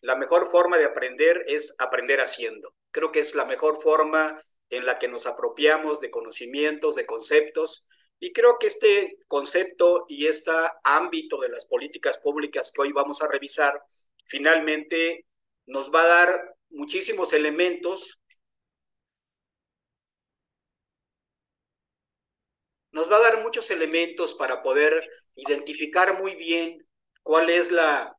La mejor forma de aprender es aprender haciendo. Creo que es la mejor forma en la que nos apropiamos de conocimientos, de conceptos, y creo que este concepto y este ámbito de las políticas públicas que hoy vamos a revisar, finalmente nos va a dar muchísimos elementos, nos va a dar muchos elementos para poder identificar muy bien cuál es la,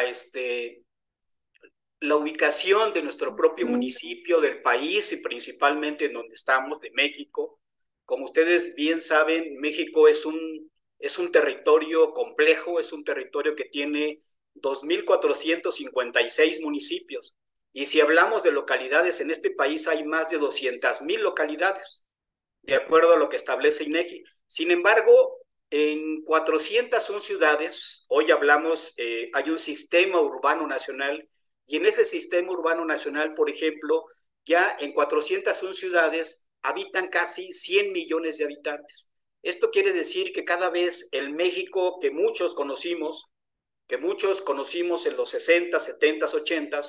este, la ubicación de nuestro propio municipio, del país y principalmente en donde estamos, de México. Como ustedes bien saben, México es un territorio complejo, es un territorio que tiene 2.456 municipios. Y si hablamos de localidades, en este país hay más de 200,000 localidades, de acuerdo a lo que establece INEGI. Sin embargo, en 401 ciudades, hoy hablamos, hay un sistema urbano nacional, y en ese sistema urbano nacional, por ejemplo, ya en 401 ciudades habitan casi 100 millones de habitantes. Esto quiere decir que cada vez el México que muchos conocimos en los 60, 70, 80,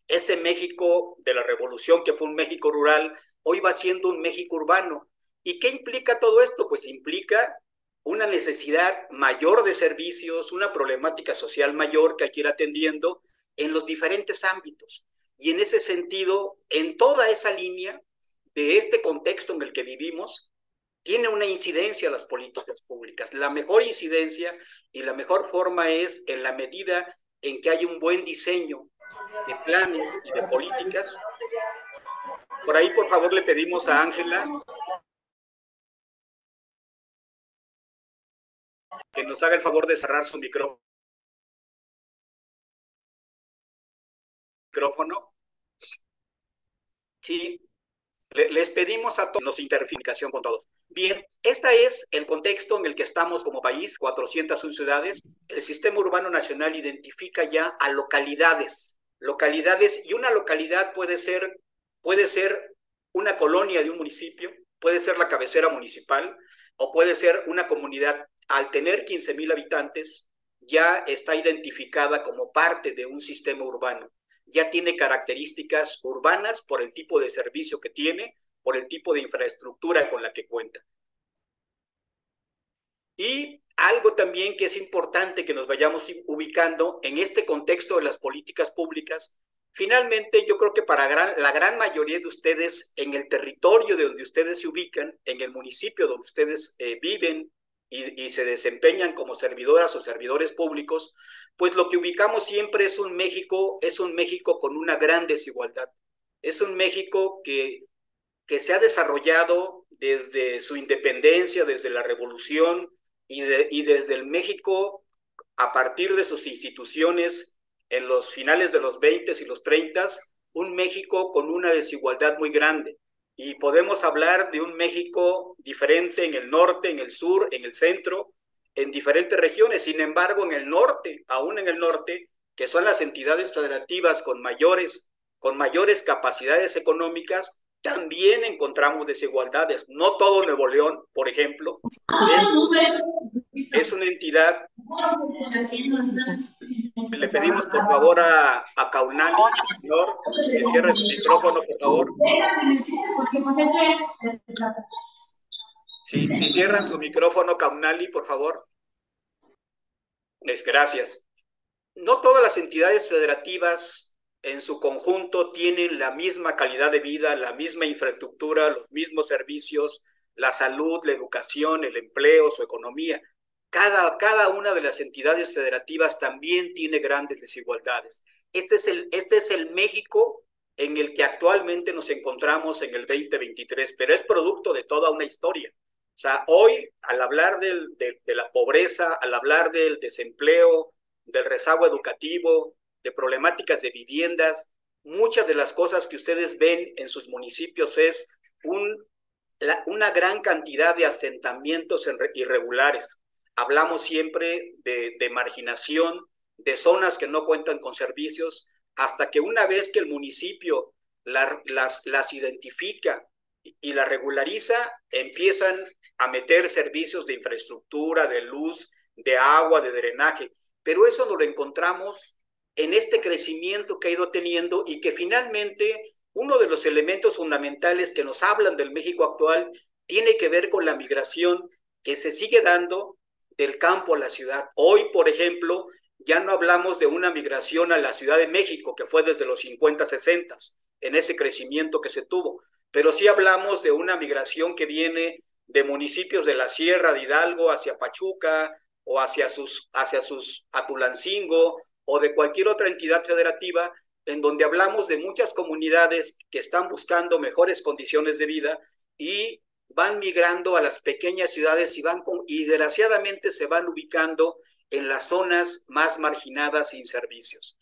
ese México de la Revolución, que fue un México rural, hoy va siendo un México urbano. ¿Y qué implica todo esto? Pues implica una necesidad mayor de servicios, una problemática social mayor que hay que ir atendiendo en los diferentes ámbitos. Y en ese sentido, en toda esa línea de este contexto en el que vivimos, tiene una incidencia las políticas públicas. La mejor incidencia y la mejor forma es en la medida en que hay un buen diseño de planes y de políticas. Por ahí, por favor, le pedimos a Ángela que nos haga el favor de cerrar su micrófono. Sí, les pedimos a todos nos interficación con todos. Bien, este es el contexto en el que estamos como país, 401 ciudades. El Sistema Urbano Nacional identifica ya a localidades, y una localidad puede ser una colonia de un municipio, puede ser la cabecera municipal o puede ser una comunidad. Al tener 15,000 habitantes, ya está identificada como parte de un sistema urbano, ya tiene características urbanas por el tipo de servicio que tiene, por el tipo de infraestructura con la que cuenta. Y algo también que es importante que nos vayamos ubicando en este contexto de las políticas públicas, finalmente yo creo que para la gran mayoría de ustedes, en el territorio de donde ustedes se ubican, en el municipio donde ustedes viven y se desempeñan como servidoras o servidores públicos, pues lo que ubicamos siempre es un México con una gran desigualdad. Es un México que se ha desarrollado desde su independencia, desde la revolución y desde el México a partir de sus instituciones en los finales de los 20 y los 30, un México con una desigualdad muy grande. Y podemos hablar de un México diferente en el norte, en el sur, en el centro, en diferentes regiones. Sin embargo, en el norte, aún en el norte, que son las entidades federativas con mayores capacidades económicas, también encontramos desigualdades. No todo Nuevo León, por ejemplo, es una entidad. Le pedimos por favor a Kaunali, señor, que cierre su micrófono, por favor. Si cierran su micrófono, Kaunali, por favor. Gracias. No todas las entidades federativas en su conjunto tienen la misma calidad de vida, la misma infraestructura, los mismos servicios, la salud, la educación, el empleo, su economía. Cada una de las entidades federativas también tiene grandes desigualdades. Este es el México en el que actualmente nos encontramos en el 2023, pero es producto de toda una historia. O sea, hoy, al hablar de la pobreza, al hablar del desempleo, del rezago educativo, de problemáticas de viviendas, muchas de las cosas que ustedes ven en sus municipios es una gran cantidad de asentamientos irregulares. Hablamos siempre de marginación, de zonas que no cuentan con servicios, hasta que una vez que el municipio las identifica y las regulariza, empiezan a meter servicios de infraestructura, de luz, de agua, de drenaje. Pero eso no lo encontramos en este crecimiento que ha ido teniendo y que finalmente uno de los elementos fundamentales que nos hablan del México actual tiene que ver con la migración que se sigue dando del campo a la ciudad. Hoy, por ejemplo, ya no hablamos de una migración a la Ciudad de México, que fue desde los 50, 60, en ese crecimiento que se tuvo, pero sí hablamos de una migración que viene de municipios de la Sierra de Hidalgo hacia Pachuca o hacia Atulancingo o de cualquier otra entidad federativa, en donde hablamos de muchas comunidades que están buscando mejores condiciones de vida y van migrando a las pequeñas ciudades y desgraciadamente se van ubicando en las zonas más marginadas sin servicios.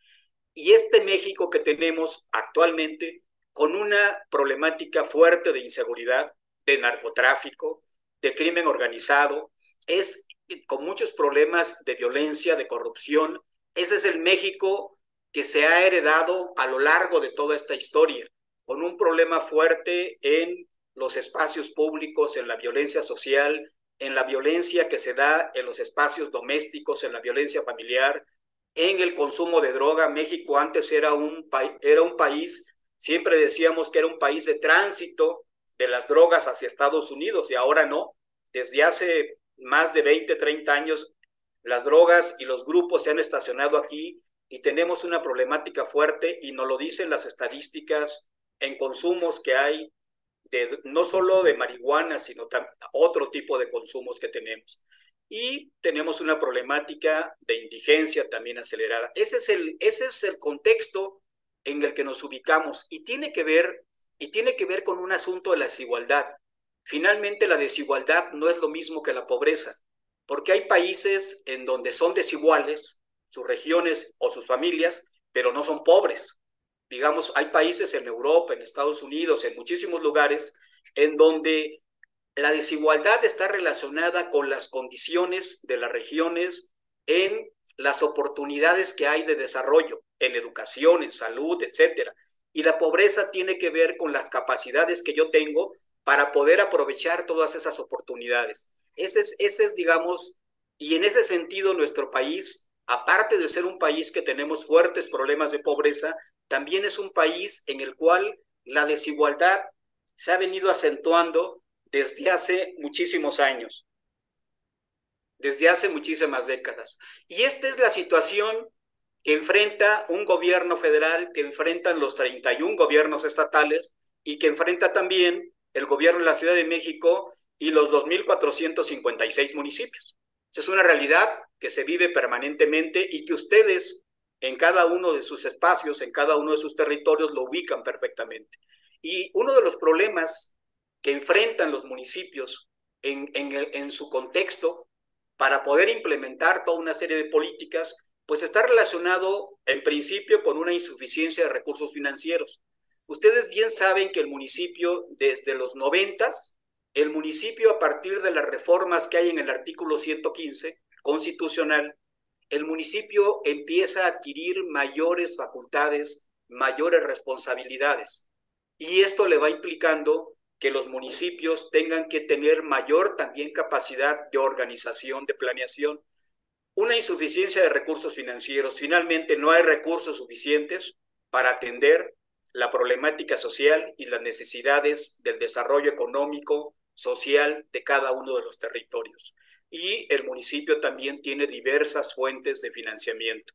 Y este México que tenemos actualmente, con una problemática fuerte de inseguridad, de narcotráfico, de crimen organizado, es con muchos problemas de violencia, de corrupción. Ese es el México que se ha heredado a lo largo de toda esta historia, con un problema fuerte en los espacios públicos, en la violencia social, en la violencia que se da en los espacios domésticos, en la violencia familiar, en el consumo de droga. México antes era un país, siempre decíamos que era un país de tránsito de las drogas hacia Estados Unidos y ahora no. Desde hace más de 20, 30 años, las drogas y los grupos se han estacionado aquí y tenemos una problemática fuerte y nos lo dicen las estadísticas en consumos que hay, no solo de marihuana, sino otro tipo de consumos que tenemos. Y tenemos una problemática de indigencia también acelerada. Ese es el contexto en el que nos ubicamos y tiene que ver con un asunto de la desigualdad. Finalmente, la desigualdad no es lo mismo que la pobreza, porque hay países en donde son desiguales, sus regiones o sus familias, pero no son pobres. Digamos, hay países en Europa, en Estados Unidos, en muchísimos lugares, en donde la desigualdad está relacionada con las condiciones de las regiones, en las oportunidades que hay de desarrollo, en educación, en salud, etcétera. Y la pobreza tiene que ver con las capacidades que yo tengo para poder aprovechar todas esas oportunidades. Ese es, digamos, y en ese sentido nuestro país, aparte de ser un país que tenemos fuertes problemas de pobreza, también es un país en el cual la desigualdad se ha venido acentuando desde hace muchísimos años, desde hace muchísimas décadas. Y esta es la situación que enfrenta un gobierno federal, que enfrentan los 31 gobiernos estatales y que enfrenta también el gobierno de la Ciudad de México y los 2.456 municipios. Esa es una realidad que se vive permanentemente y que ustedes en cada uno de sus espacios, en cada uno de sus territorios, lo ubican perfectamente. Y uno de los problemas que enfrentan los municipios en su contexto para poder implementar toda una serie de políticas, pues está relacionado en principio con una insuficiencia de recursos financieros. Ustedes bien saben que el municipio desde los 90, el municipio a partir de las reformas que hay en el artículo 115 constitucional, el municipio empieza a adquirir mayores facultades, mayores responsabilidades. Y esto le va implicando que los municipios tengan que tener mayor también capacidad de organización, de planeación. Una insuficiencia de recursos financieros. Finalmente, no hay recursos suficientes para atender la problemática social y las necesidades del desarrollo económico, social de cada uno de los territorios. Y el municipio también tiene diversas fuentes de financiamiento.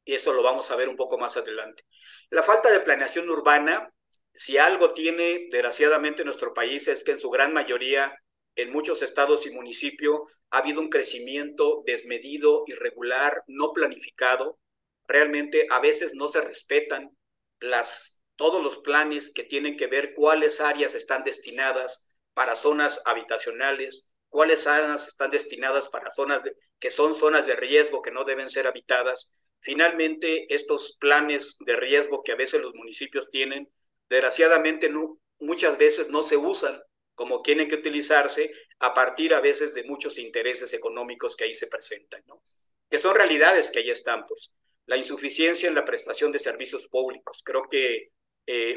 Y eso lo vamos a ver un poco más adelante. La falta de planeación urbana, si algo tiene desgraciadamente nuestro país, es que en su gran mayoría, en muchos estados y municipios, ha habido un crecimiento desmedido, irregular, no planificado. Realmente a veces no se respetan todos los planes que tienen que ver cuáles áreas están destinadas para zonas habitacionales, cuáles áreas están destinadas para que son zonas de riesgo que no deben ser habitadas. Finalmente, estos planes de riesgo que a veces los municipios tienen, desgraciadamente muchas veces no se usan como tienen que utilizarse a partir a veces de muchos intereses económicos que ahí se presentan, ¿no? Que son realidades que ahí están, pues. La insuficiencia en la prestación de servicios públicos. Creo que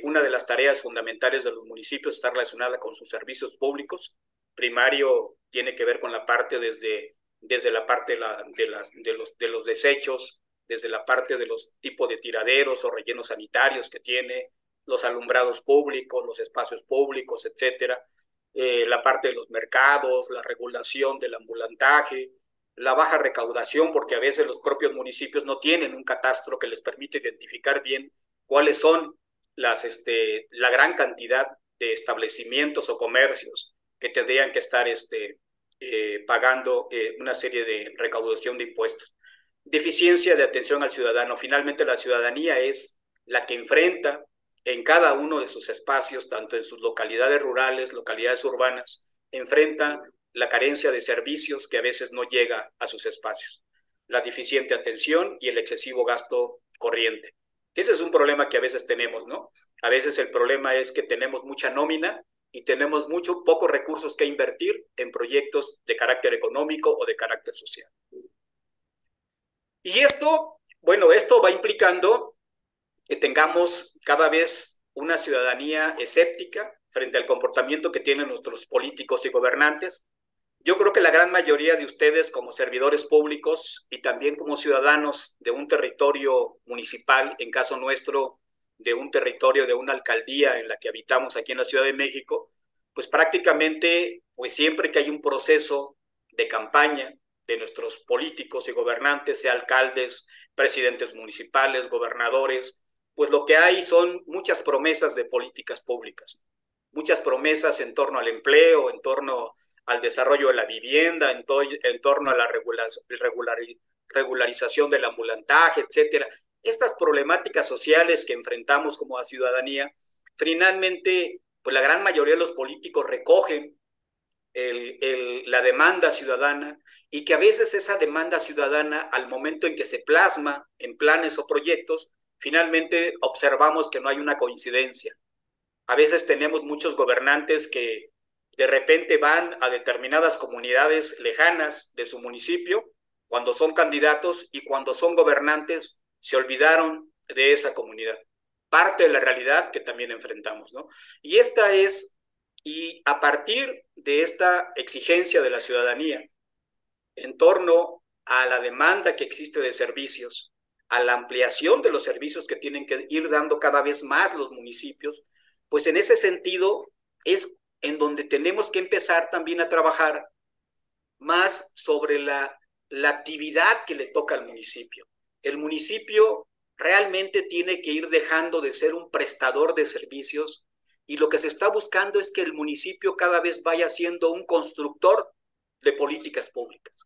una de las tareas fundamentales de los municipios está relacionada con sus servicios públicos. Primario tiene que ver con la parte desde la parte de los desechos, desde la parte de los tipos de tiraderos o rellenos sanitarios que tiene, los alumbrados públicos, los espacios públicos, etcétera, la parte de los mercados, la regulación del ambulantaje, la baja recaudación, porque a veces los propios municipios no tienen un catastro que les permite identificar bien cuáles son la gran cantidad de establecimientos o comercios que tendrían que estar pagando una serie de recaudación de impuestos. Deficiencia de atención al ciudadano. Finalmente, la ciudadanía es la que enfrenta en cada uno de sus espacios, tanto en sus localidades rurales, localidades urbanas, enfrenta la carencia de servicios que a veces no llega a sus espacios, la deficiente atención y el excesivo gasto corriente. Ese es un problema que a veces tenemos, ¿no? A veces el problema es que tenemos mucha nómina y tenemos pocos recursos que invertir en proyectos de carácter económico o de carácter social. Y esto, bueno, esto va implicando que tengamos cada vez una ciudadanía escéptica frente al comportamiento que tienen nuestros políticos y gobernantes. Yo creo que la gran mayoría de ustedes como servidores públicos y también como ciudadanos de un territorio municipal, en caso nuestro, de un territorio de una alcaldía en la que habitamos aquí en la Ciudad de México, pues prácticamente, pues siempre que hay un proceso de campaña de nuestros políticos y gobernantes, sea alcaldes, presidentes municipales, gobernadores, pues lo que hay son muchas promesas de políticas públicas, muchas promesas en torno al empleo, en torno al desarrollo de la vivienda, en torno a la regularización del ambulantaje, etcétera. Estas problemáticas sociales que enfrentamos como a ciudadanía, finalmente, pues la gran mayoría de los políticos recogen la demanda ciudadana y que a veces esa demanda ciudadana, al momento en que se plasma en planes o proyectos, finalmente observamos que no hay una coincidencia. A veces tenemos muchos gobernantes que de repente van a determinadas comunidades lejanas de su municipio cuando son candidatos y cuando son gobernantes se olvidaron de esa comunidad. Parte de la realidad que también enfrentamos, ¿no? Y a partir de esta exigencia de la ciudadanía en torno a la demanda que existe de servicios, a la ampliación de los servicios que tienen que ir dando cada vez más los municipios, pues en ese sentido es en donde tenemos que empezar también a trabajar más sobre la actividad que le toca al municipio. El municipio realmente tiene que ir dejando de ser un prestador de servicios y lo que se está buscando es que el municipio cada vez vaya siendo un constructor de políticas públicas.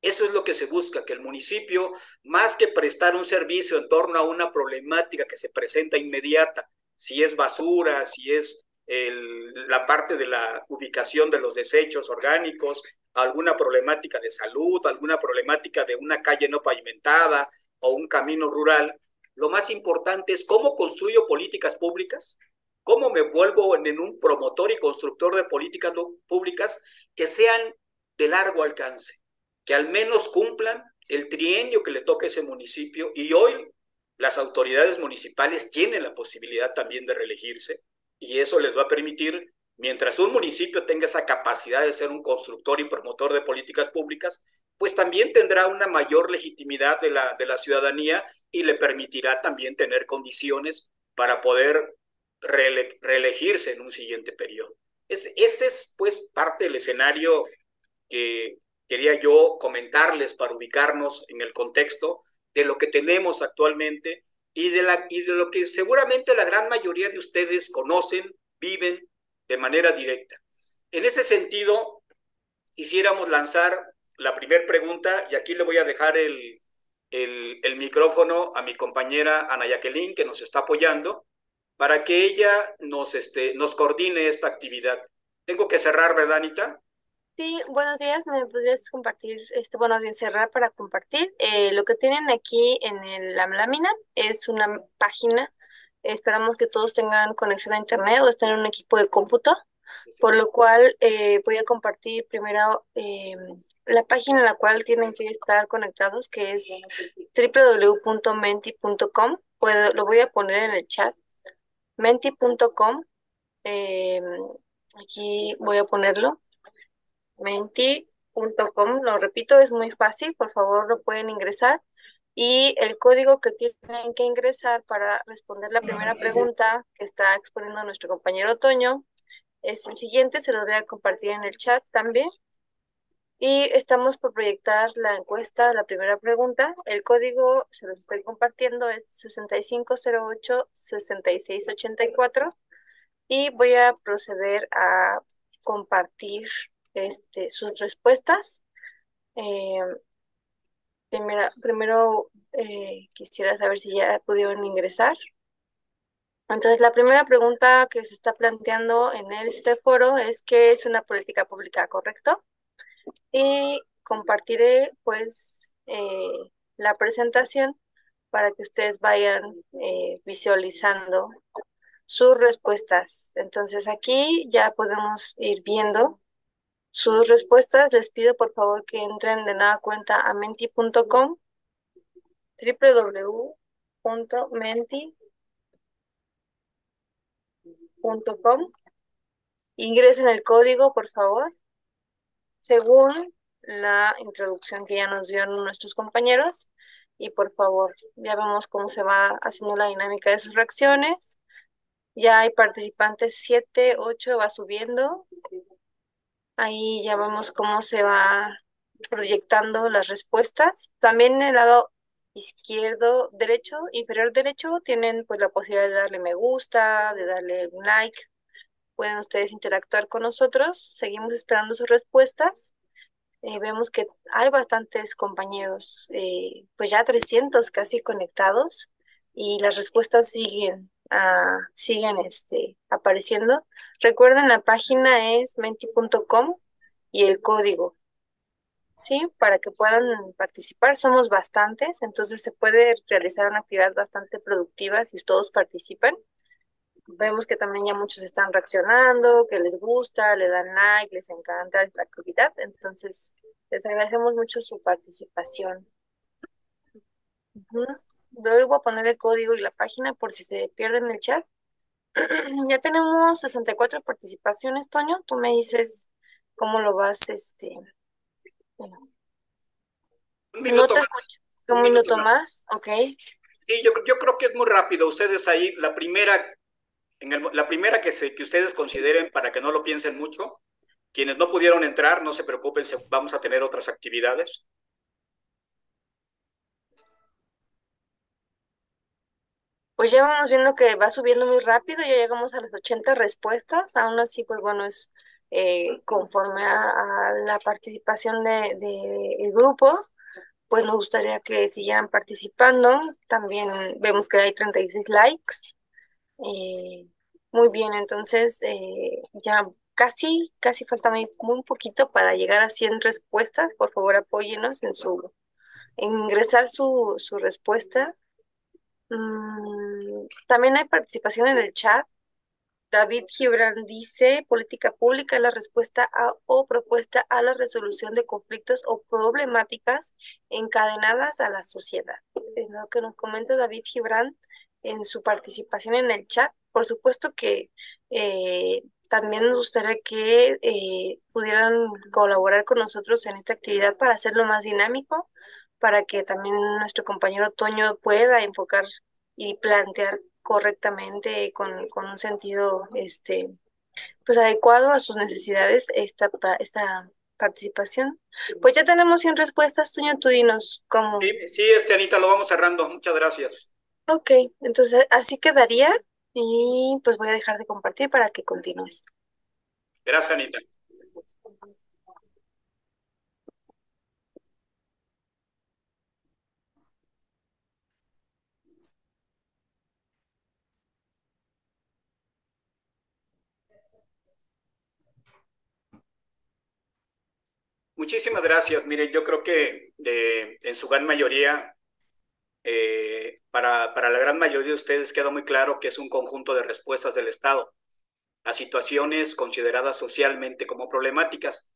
Eso es lo que se busca, que el municipio, más que prestar un servicio en torno a una problemática que se presenta inmediata, si es basura, si es la parte de la ubicación de los desechos orgánicos, alguna problemática de salud, alguna problemática de una calle no pavimentada o un camino rural, lo más importante es cómo construyo políticas públicas, cómo me vuelvo en un promotor y constructor de políticas públicas que sean de largo alcance, que al menos cumplan el trienio que le toca a ese municipio. Y hoy las autoridades municipales tienen la posibilidad también de reelegirse y eso les va a permitir, mientras un municipio tenga esa capacidad de ser un constructor y promotor de políticas públicas, pues también tendrá una mayor legitimidad de la ciudadanía y le permitirá también tener condiciones para poder reelegirse en un siguiente periodo. Este es pues parte del escenario que quería yo comentarles para ubicarnos en el contexto de lo que tenemos actualmente y de lo que seguramente la gran mayoría de ustedes conocen, viven de manera directa. En ese sentido, quisiéramos lanzar la primera pregunta y aquí le voy a dejar el micrófono a mi compañera Ana Jacqueline, que nos está apoyando, para que ella nos coordine esta actividad. Tengo que cerrar, ¿verdad, Anita? Sí, buenos días. ¿Me podrías compartir, bueno, bien cerrar para compartir? Lo que tienen aquí en la lámina es una página. Esperamos que todos tengan conexión a internet o estén en un equipo de cómputo, por lo cual voy a compartir primero la página en la cual tienen que estar conectados, que es www.menti.com. Lo voy a poner en el chat. Menti.com. Aquí voy a ponerlo. Menti.com, lo repito, es muy fácil, por favor lo pueden ingresar. Y el código que tienen que ingresar para responder la primera pregunta que está exponiendo nuestro compañero Toño es el siguiente, se los voy a compartir en el chat también. Y estamos por proyectar la encuesta, la primera pregunta. El código se los estoy compartiendo, es 6508-6684. Y voy a proceder a compartir sus respuestas. Eh, primero quisiera saber si ya pudieron ingresar. Entonces, la primera pregunta que se está planteando en este foro es: ¿qué es una política pública, correcto? Y compartiré pues la presentación para que ustedes vayan visualizando sus respuestas. Entonces, aquí ya podemos ir viendo sus respuestas. Les pido por favor que entren de nueva cuenta a menti.com, www.menti.com. Ingresen el código, por favor, según la introducción que ya nos dieron nuestros compañeros. Y por favor, ya vemos cómo se va haciendo la dinámica de sus reacciones. Ya hay participantes 7, 8, va subiendo. Ahí ya vemos cómo se va proyectando las respuestas. También en el lado izquierdo, derecho, inferior derecho, tienen pues la posibilidad de darle me gusta, de darle un like. Pueden ustedes interactuar con nosotros. Seguimos esperando sus respuestas. Vemos que hay bastantes compañeros, pues ya 300 casi conectados, y las respuestas siguen apareciendo. Recuerden, la página es menti.com y el código, ¿sí? Para que puedan participar. Somos bastantes, entonces se puede realizar una actividad bastante productiva si todos participan. Vemos que también ya muchos están reaccionando, que les gusta, le dan like, les encanta la actividad. Entonces, les agradecemos mucho su participación. Ujú. Luego voy a poner el código y la página por si se pierden el chat. Ya tenemos 64 participaciones, Toño. Tú me dices cómo lo vas, bueno, Un no minuto te más, escucho. un Un minuto minuto más. más, ok. Sí, yo creo que es muy rápido. Ustedes ahí, la primera que ustedes consideren para que no lo piensen mucho. Quienes no pudieron entrar, no se preocupen, vamos a tener otras actividades. Pues ya vamos viendo que va subiendo muy rápido, ya llegamos a las 80 respuestas. Aún así, pues bueno, es conforme a la participación de el grupo, pues nos gustaría que siguieran participando. También vemos que hay 36 likes. Eh, Muy bien, entonces ya casi falta muy poquito para llegar a 100 respuestas. Por favor, apóyenos en ingresar su respuesta. También hay participación en el chat. David Gibran dice: política pública es la respuesta o propuesta a la resolución de conflictos o problemáticas encadenadas a la sociedad. Es lo que nos comenta David Gibran en su participación en el chat. Por supuesto que también nos gustaría que pudieran colaborar con nosotros en esta actividad para hacerlo más dinámico, para que también nuestro compañero Toño pueda enfocar y plantear correctamente con un sentido pues adecuado a sus necesidades esta participación. Pues ya tenemos 100 respuestas, Toño, tú dinos cómo. Sí, sí, Anita, lo vamos cerrando. Muchas gracias. Ok, entonces así quedaría, y pues voy a dejar de compartir para que continúes. Gracias, Anita. Muchísimas gracias. Miren, yo creo que en su gran mayoría, para la gran mayoría de ustedes queda muy claro que es un conjunto de respuestas del Estado a situaciones consideradas socialmente como problemáticas.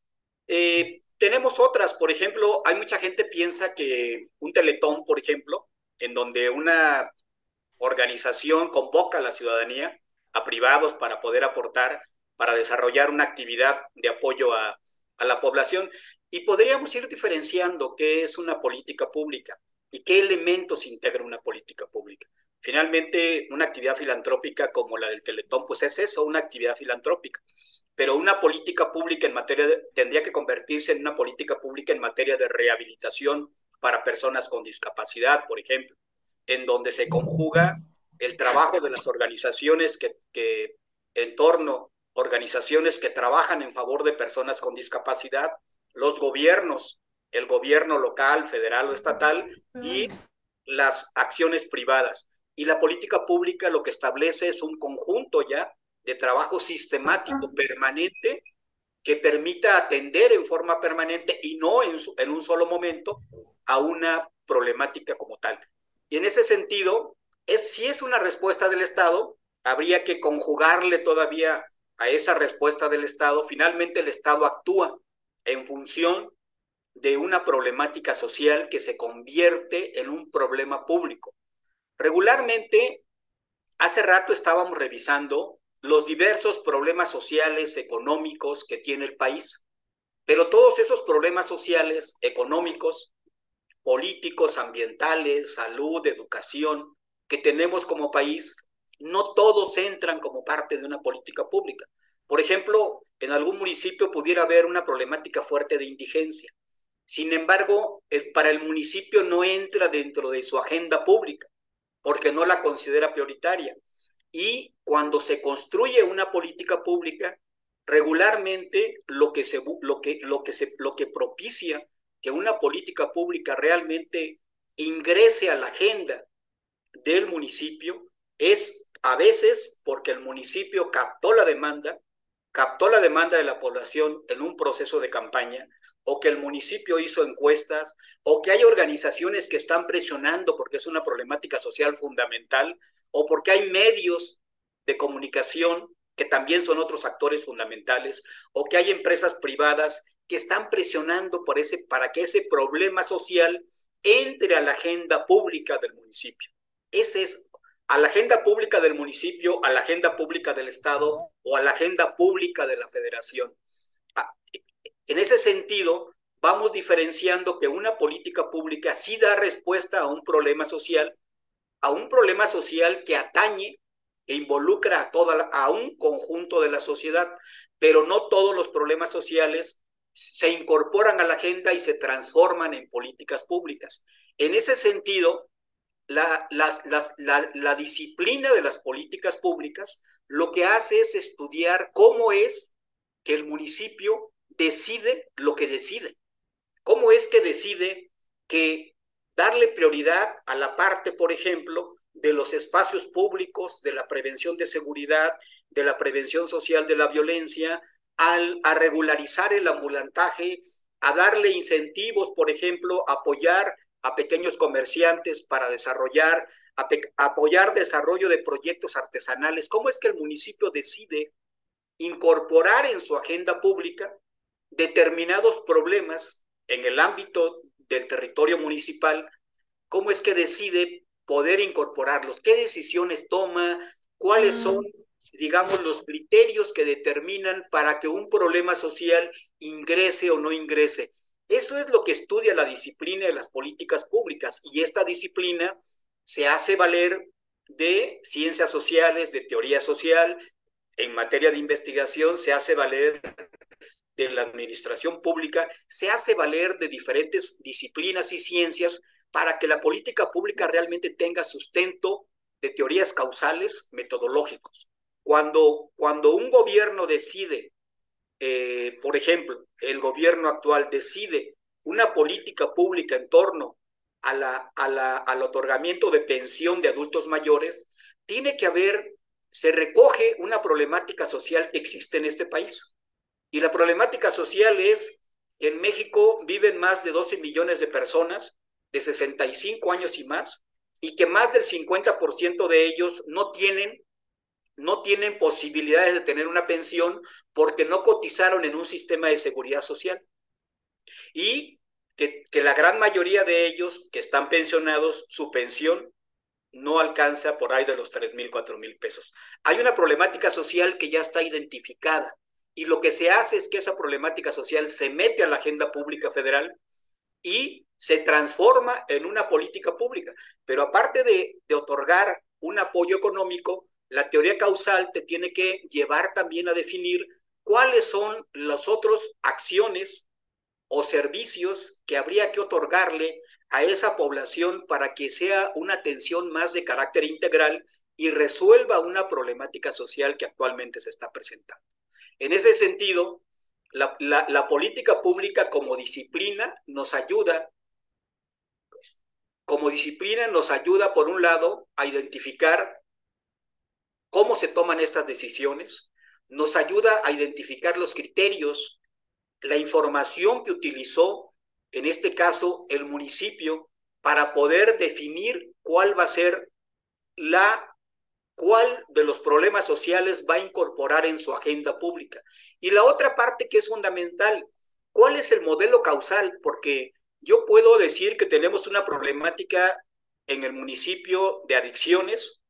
Tenemos otras, por ejemplo, hay mucha gente que piensa que un teletón, por ejemplo, en donde una organización convoca a la ciudadanía, a privados para poder aportar, para desarrollar una actividad de apoyo a la población. Y podríamos ir diferenciando qué es una política pública. ¿Y qué elementos integra una política pública? Finalmente, una actividad filantrópica como la del Teletón, pues es eso, una actividad filantrópica. Pero una política pública en materia tendría que convertirse en una política pública en materia de rehabilitación para personas con discapacidad, por ejemplo, en donde se conjuga el trabajo de las organizaciones en torno, organizaciones que trabajan en favor de personas con discapacidad, los gobiernos, el gobierno local, federal o estatal, y las acciones privadas. Y la política pública lo que establece es un conjunto ya de trabajo sistemático, permanente, que permita atender en forma permanente y no en un solo momento a una problemática como tal. Y en ese sentido, si es una respuesta del Estado, habría que conjugarle todavía a esa respuesta del Estado. Finalmente el Estado actúa en función de una problemática social que se convierte en un problema público. Regularmente, hace rato estábamos revisando los diversos problemas sociales, económicos que tiene el país, pero todos esos problemas sociales, económicos, políticos, ambientales, salud, educación, que tenemos como país, no todos entran como parte de una política pública. Por ejemplo, en algún municipio pudiera haber una problemática fuerte de indigencia. Sin embargo, para el municipio no entra dentro de su agenda pública porque no la considera prioritaria. Y cuando se construye una política pública, regularmente lo que propicia que una política pública realmente ingrese a la agenda del municipio es a veces porque el municipio captó la demanda de la población en un proceso de campaña, o que el municipio hizo encuestas, o que hay organizaciones que están presionando porque es una problemática social fundamental, o porque hay medios de comunicación que también son otros actores fundamentales, o que hay empresas privadas que están presionando para que ese problema social entre a la agenda pública del municipio. Ese es a la agenda pública del municipio, a la agenda pública del Estado o a la agenda pública de la Federación. En ese sentido, vamos diferenciando que una política pública sí da respuesta a un problema social que atañe e involucra a un conjunto de la sociedad, pero no todos los problemas sociales se incorporan a la agenda y se transforman en políticas públicas. En ese sentido, la disciplina de las políticas públicas lo que hace es estudiar cómo es que el municipio decide lo que decide. ¿Cómo es que decide que darle prioridad a la parte, por ejemplo, de los espacios públicos, de la prevención de seguridad, de la prevención social de la violencia, a regularizar el ambulantaje, a darle incentivos, por ejemplo, a apoyar a pequeños comerciantes para apoyar desarrollo de proyectos artesanales? ¿Cómo es que el municipio decide incorporar en su agenda pública determinados problemas en el ámbito del territorio municipal? ¿Cómo es que decide poder incorporarlos? ¿Qué decisiones toma? ¿Cuáles son, digamos, los criterios que determinan para que un problema social ingrese o no ingrese? Eso es lo que estudia la disciplina de las políticas públicas, y esta disciplina se hace valer de ciencias sociales, de teoría social. En materia de investigación se hace valer de la administración pública, se hace valer de diferentes disciplinas y ciencias para que la política pública realmente tenga sustento de teorías causales, metodológicos. Cuando un gobierno decide, por ejemplo, el gobierno actual decide una política pública en torno al otorgamiento de pensión de adultos mayores, tiene que se recoge una problemática social que existe en este país. Y la problemática social es que en México viven más de 12 millones de personas de 65 años y más, y que más del 50% de ellos no tienen posibilidades de tener una pensión porque no cotizaron en un sistema de seguridad social. Y que la gran mayoría de ellos que están pensionados, su pensión no alcanza por ahí de los 3,000, 4,000 pesos. Hay una problemática social que ya está identificada, y lo que se hace es que esa problemática social se mete a la agenda pública federal y se transforma en una política pública. Pero aparte de otorgar un apoyo económico, la teoría causal te tiene que llevar también a definir cuáles son las otras acciones o servicios que habría que otorgarle a esa población para que sea una atención más de carácter integral y resuelva una problemática social que actualmente se está presentando. En ese sentido, la política pública como disciplina nos ayuda por un lado a identificar cómo se toman estas decisiones, nos ayuda a identificar los criterios, la información que utilizó, en este caso, el municipio, para poder definir cuál va a ser cuál de los problemas sociales va a incorporar en su agenda pública. Y la otra parte que es fundamental, ¿cuál es el modelo causal? Porque yo puedo decir que tenemos una problemática en el municipio de adicciones,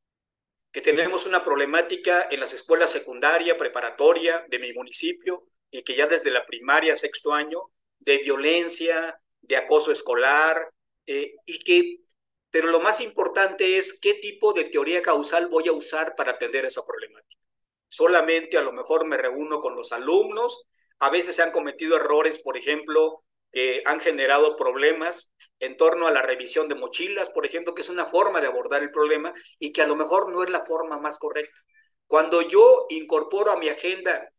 que tenemos una problemática en las escuelas secundaria, preparatoria de mi municipio, y que ya desde la primaria, sexto año, de violencia, de acoso escolar, pero lo más importante es qué tipo de teoría causal voy a usar para atender esa problemática. Solamente a lo mejor me reúno con los alumnos, a veces se han cometido errores, por ejemplo, han generado problemas en torno a la revisión de mochilas, por ejemplo, que es una forma de abordar el problema y que a lo mejor no es la forma más correcta. Cuando yo incorporo a mi agenda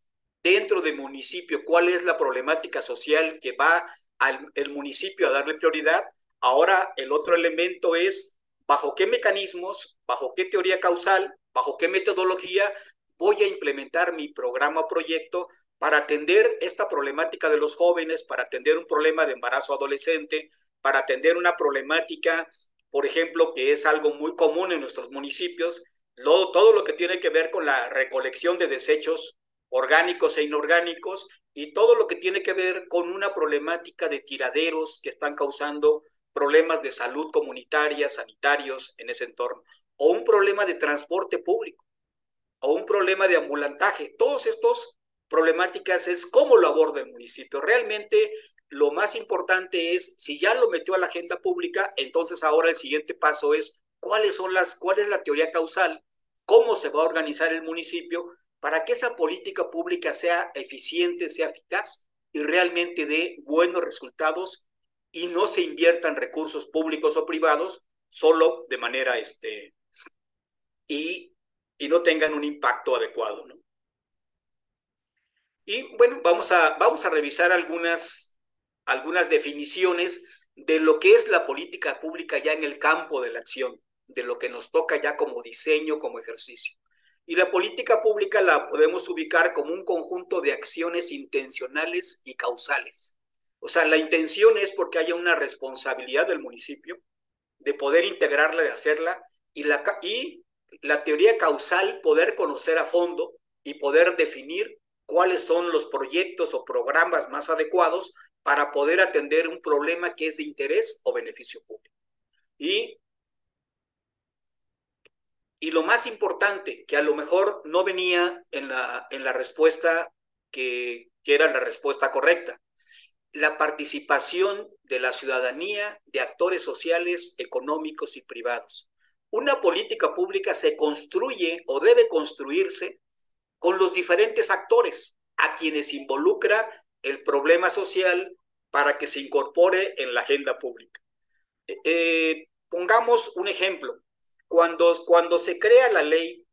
dentro del municipio cuál es la problemática social que va al municipio a darle prioridad, ahora el otro elemento es bajo qué mecanismos, bajo qué teoría causal, bajo qué metodología voy a implementar mi programa o proyecto para atender esta problemática de los jóvenes, para atender un problema de embarazo adolescente, para atender una problemática, por ejemplo, que es algo muy común en nuestros municipios, todo lo que tiene que ver con la recolección de desechos orgánicos e inorgánicos y todo lo que tiene que ver con una problemática de tiraderos que están causando problemas de salud comunitaria, sanitarios en ese entorno, o un problema de transporte público, o un problema de ambulantaje. Todos estos problemáticas es cómo lo aborda el municipio. Realmente lo más importante es, si ya lo metió a la agenda pública, entonces ahora el siguiente paso es cuál es la teoría causal, cómo se va a organizar el municipio para que esa política pública sea eficiente, sea eficaz y realmente dé buenos resultados y no se inviertan recursos públicos o privados solo de manera y no tengan un impacto adecuado, ¿no? Y bueno, vamos a revisar algunas definiciones de lo que es la política pública ya en el campo de la acción, de lo que nos toca ya como diseño, como ejercicio. Y la política pública la podemos ubicar como un conjunto de acciones intencionales y causales. O sea, la intención es porque haya una responsabilidad del municipio de poder integrarla, de hacerla, y la teoría causal, poder conocer a fondo y poder definir cuáles son los proyectos o programas más adecuados para poder atender un problema que es de interés o beneficio público. Y lo más importante, que a lo mejor no venía en la respuesta que era la respuesta correcta, la participación de la ciudadanía, de actores sociales, económicos y privados. Una política pública se construye o debe construirse con los diferentes actores a quienes involucra el problema social para que se incorpore en la agenda pública. Pongamos un ejemplo. Cuando se crea la ley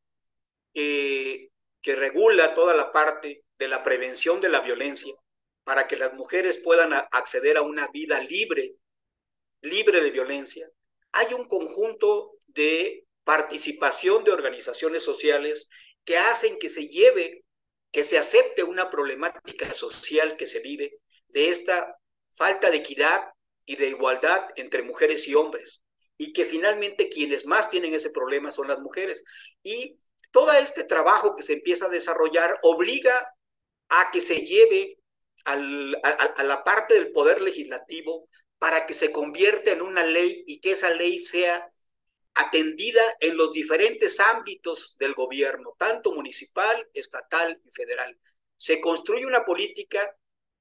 que regula toda la parte de la prevención de la violencia para que las mujeres puedan acceder a una vida libre de violencia, hay un conjunto de participación de organizaciones sociales que hacen que se acepte una problemática social que se vive de esta falta de equidad y de igualdad entre mujeres y hombres, y que finalmente quienes más tienen ese problema son las mujeres. Y todo este trabajo que se empieza a desarrollar obliga a que se lleve a la parte del poder legislativo para que se convierta en una ley y que esa ley sea atendida en los diferentes ámbitos del gobierno, tanto municipal, estatal y federal. Se construye una política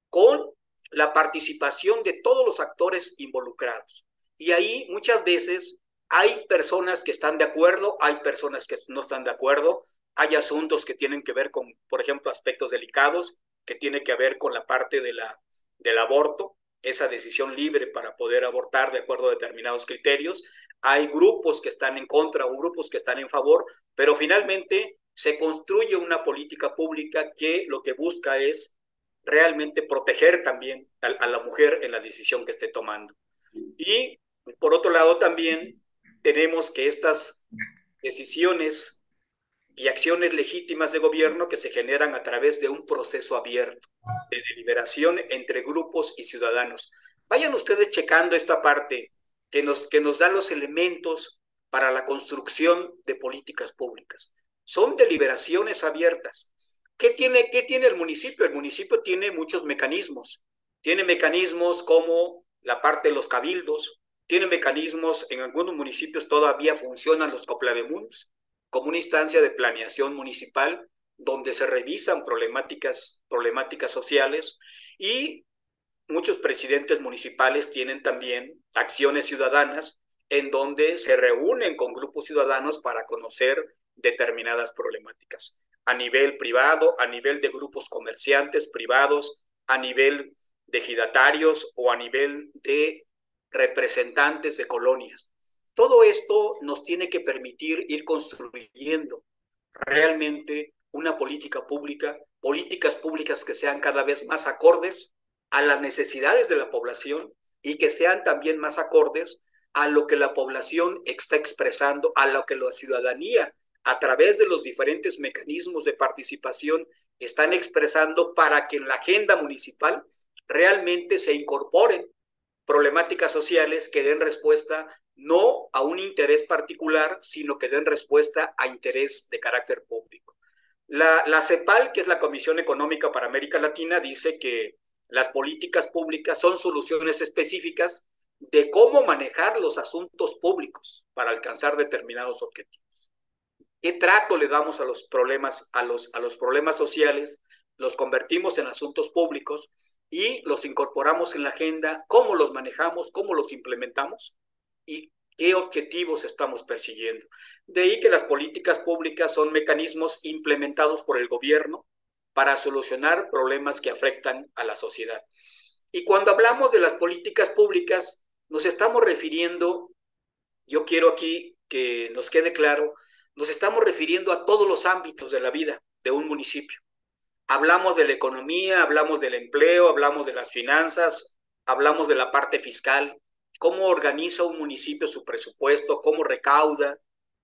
con la participación de todos los actores involucrados. Y ahí muchas veces hay personas que están de acuerdo, hay personas que no están de acuerdo, hay asuntos que tienen que ver con, por ejemplo, aspectos delicados, que tiene que ver con la parte del aborto, esa decisión libre para poder abortar de acuerdo a determinados criterios. Hay grupos que están en contra o grupos que están en favor, pero finalmente se construye una política pública que lo que busca es realmente proteger también a la mujer en la decisión que esté tomando. Y por otro lado también tenemos que estas decisiones y acciones legítimas de gobierno que se generan a través de un proceso abierto de deliberación entre grupos y ciudadanos. Vayan ustedes checando esta parte que nos da los elementos para la construcción de políticas públicas. Son deliberaciones abiertas. ¿Qué tiene el municipio? El municipio tiene muchos mecanismos. Tiene mecanismos como la parte de los cabildos, tiene mecanismos, en algunos municipios todavía funcionan los coplademuns, como una instancia de planeación municipal donde se revisan problemáticas sociales, y muchos presidentes municipales tienen también acciones ciudadanas en donde se reúnen con grupos ciudadanos para conocer determinadas problemáticas a nivel privado, a nivel de grupos comerciantes privados, a nivel de ejidatarios o a nivel de representantes de colonias. Todo esto nos tiene que permitir ir construyendo realmente una política pública, políticas públicas que sean cada vez más acordes a las necesidades de la población y que sean también más acordes a lo que la población está expresando, a lo que la ciudadanía, a través de los diferentes mecanismos de participación, están expresando para que en la agenda municipal realmente se incorporen problemáticas sociales que den respuesta no a un interés particular, sino que den respuesta a interés de carácter público. La CEPAL, que es la Comisión Económica para América Latina, dice que las políticas públicas son soluciones específicas de cómo manejar los asuntos públicos para alcanzar determinados objetivos. ¿Qué trato le damos a los problemas, a los problemas sociales? Los convertimos en asuntos públicos y los incorporamos en la agenda, cómo los manejamos, cómo los implementamos y qué objetivos estamos persiguiendo. De ahí que las políticas públicas son mecanismos implementados por el gobierno para solucionar problemas que afectan a la sociedad. Y cuando hablamos de las políticas públicas, nos estamos refiriendo, yo quiero aquí que nos quede claro, nos estamos refiriendo a todos los ámbitos de la vida de un municipio. Hablamos de la economía, hablamos del empleo, hablamos de las finanzas, hablamos de la parte fiscal, cómo organiza un municipio su presupuesto, cómo recauda,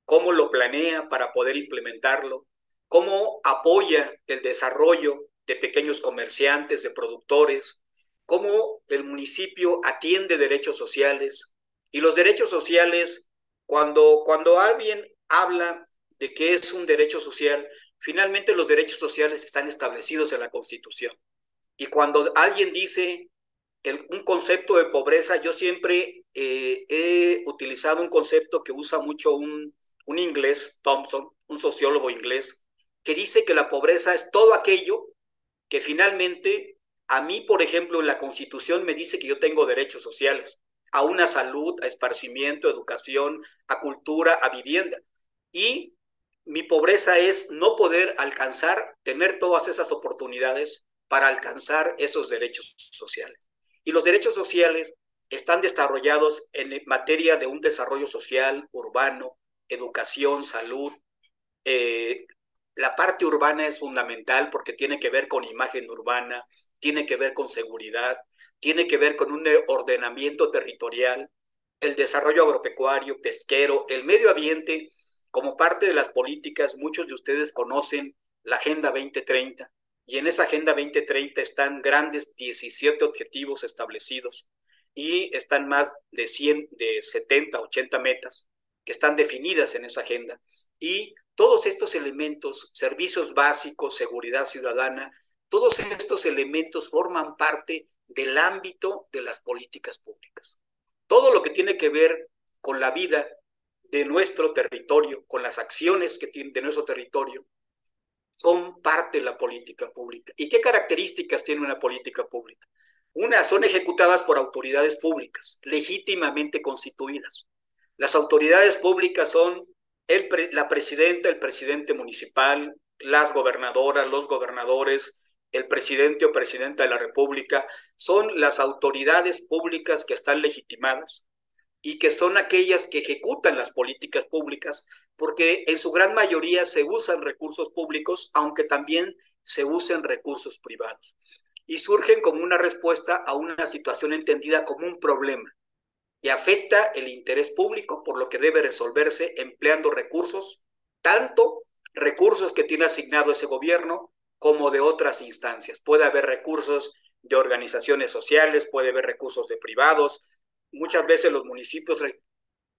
cómo lo planea para poder implementarlo, cómo apoya el desarrollo de pequeños comerciantes, de productores, cómo el municipio atiende derechos sociales. Y los derechos sociales, cuando alguien habla de que es un derecho social, finalmente los derechos sociales están establecidos en la Constitución. Y cuando alguien dice un concepto de pobreza, yo siempre he utilizado un concepto que usa mucho un inglés, Thompson, un sociólogo inglés, que dice que la pobreza es todo aquello que finalmente a mí, por ejemplo, en la Constitución me dice que yo tengo derechos sociales, a una salud, a esparcimiento, a educación, a cultura, a vivienda. Y mi pobreza es no poder alcanzar, tener todas esas oportunidades para alcanzar esos derechos sociales. Y los derechos sociales están desarrollados en materia de un desarrollo social, urbano, educación, salud. La parte urbana es fundamental porque tiene que ver con imagen urbana, tiene que ver con seguridad, tiene que ver con un ordenamiento territorial, el desarrollo agropecuario, pesquero, el medio ambiente. Como parte de las políticas, muchos de ustedes conocen la Agenda 2030, y en esa Agenda 2030 están grandes 17 objetivos establecidos y están más de 100, de 70, 80 metas que están definidas en esa agenda. Y todos estos elementos, servicios básicos, seguridad ciudadana, todos estos elementos forman parte del ámbito de las políticas públicas. Todo lo que tiene que ver con la vida de nuestro territorio, con las acciones que tiene de nuestro territorio, son parte de la política pública. ¿Y qué características tiene una política pública? Una, son ejecutadas por autoridades públicas, legítimamente constituidas. Las autoridades públicas son la presidenta, el presidente municipal, las gobernadoras, los gobernadores, el presidente o presidenta de la República. Son las autoridades públicas que están legitimadas y que son aquellas que ejecutan las políticas públicas, porque en su gran mayoría se usan recursos públicos, aunque también se usen recursos privados. Y surgen como una respuesta a una situación entendida como un problema y afecta el interés público, por lo que debe resolverse empleando recursos, tanto recursos que tiene asignado ese gobierno como de otras instancias. Puede haber recursos de organizaciones sociales, puede haber recursos de privados. Muchas veces los municipios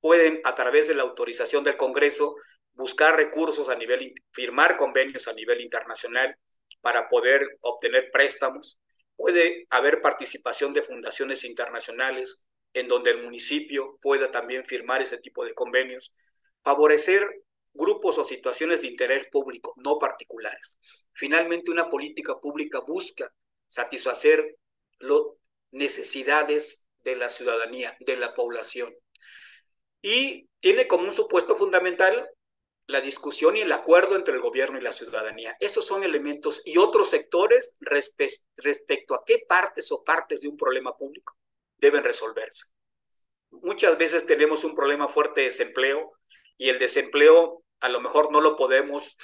pueden, a través de la autorización del Congreso, buscar recursos a nivel, firmar convenios a nivel internacional para poder obtener préstamos. Puede haber participación de fundaciones internacionales en donde el municipio pueda también firmar ese tipo de convenios, favorecer grupos o situaciones de interés público, no particulares. Finalmente, una política pública busca satisfacer las necesidades de la ciudadanía, de la población. Y tiene como un supuesto fundamental la discusión y el acuerdo entre el gobierno y la ciudadanía. Esos son elementos y otros sectores respecto a qué partes o partes de un problema público deben resolverse. Muchas veces tenemos un problema fuerte de desempleo y el desempleo a lo mejor no lo podemos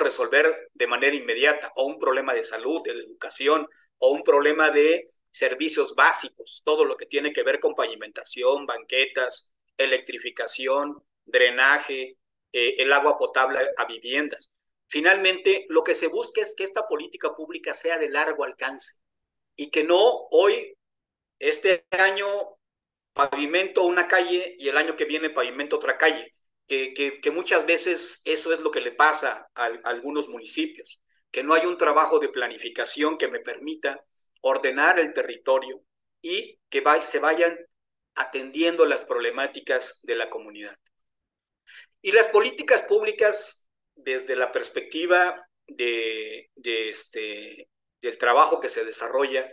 resolver de manera inmediata, o un problema de salud, de educación, o un problema de servicios básicos, todo lo que tiene que ver con pavimentación, banquetas, electrificación, drenaje, el agua potable a viviendas. Finalmente, lo que se busca es que esta política pública sea de largo alcance y que no hoy, este año, pavimento una calle y el año que viene pavimento otra calle, que muchas veces eso es lo que le pasa a algunos municipios, que no hay un trabajo de planificación que me permita ordenar el territorio y que se vayan atendiendo las problemáticas de la comunidad. Y las políticas públicas, desde la perspectiva del trabajo que se desarrolla,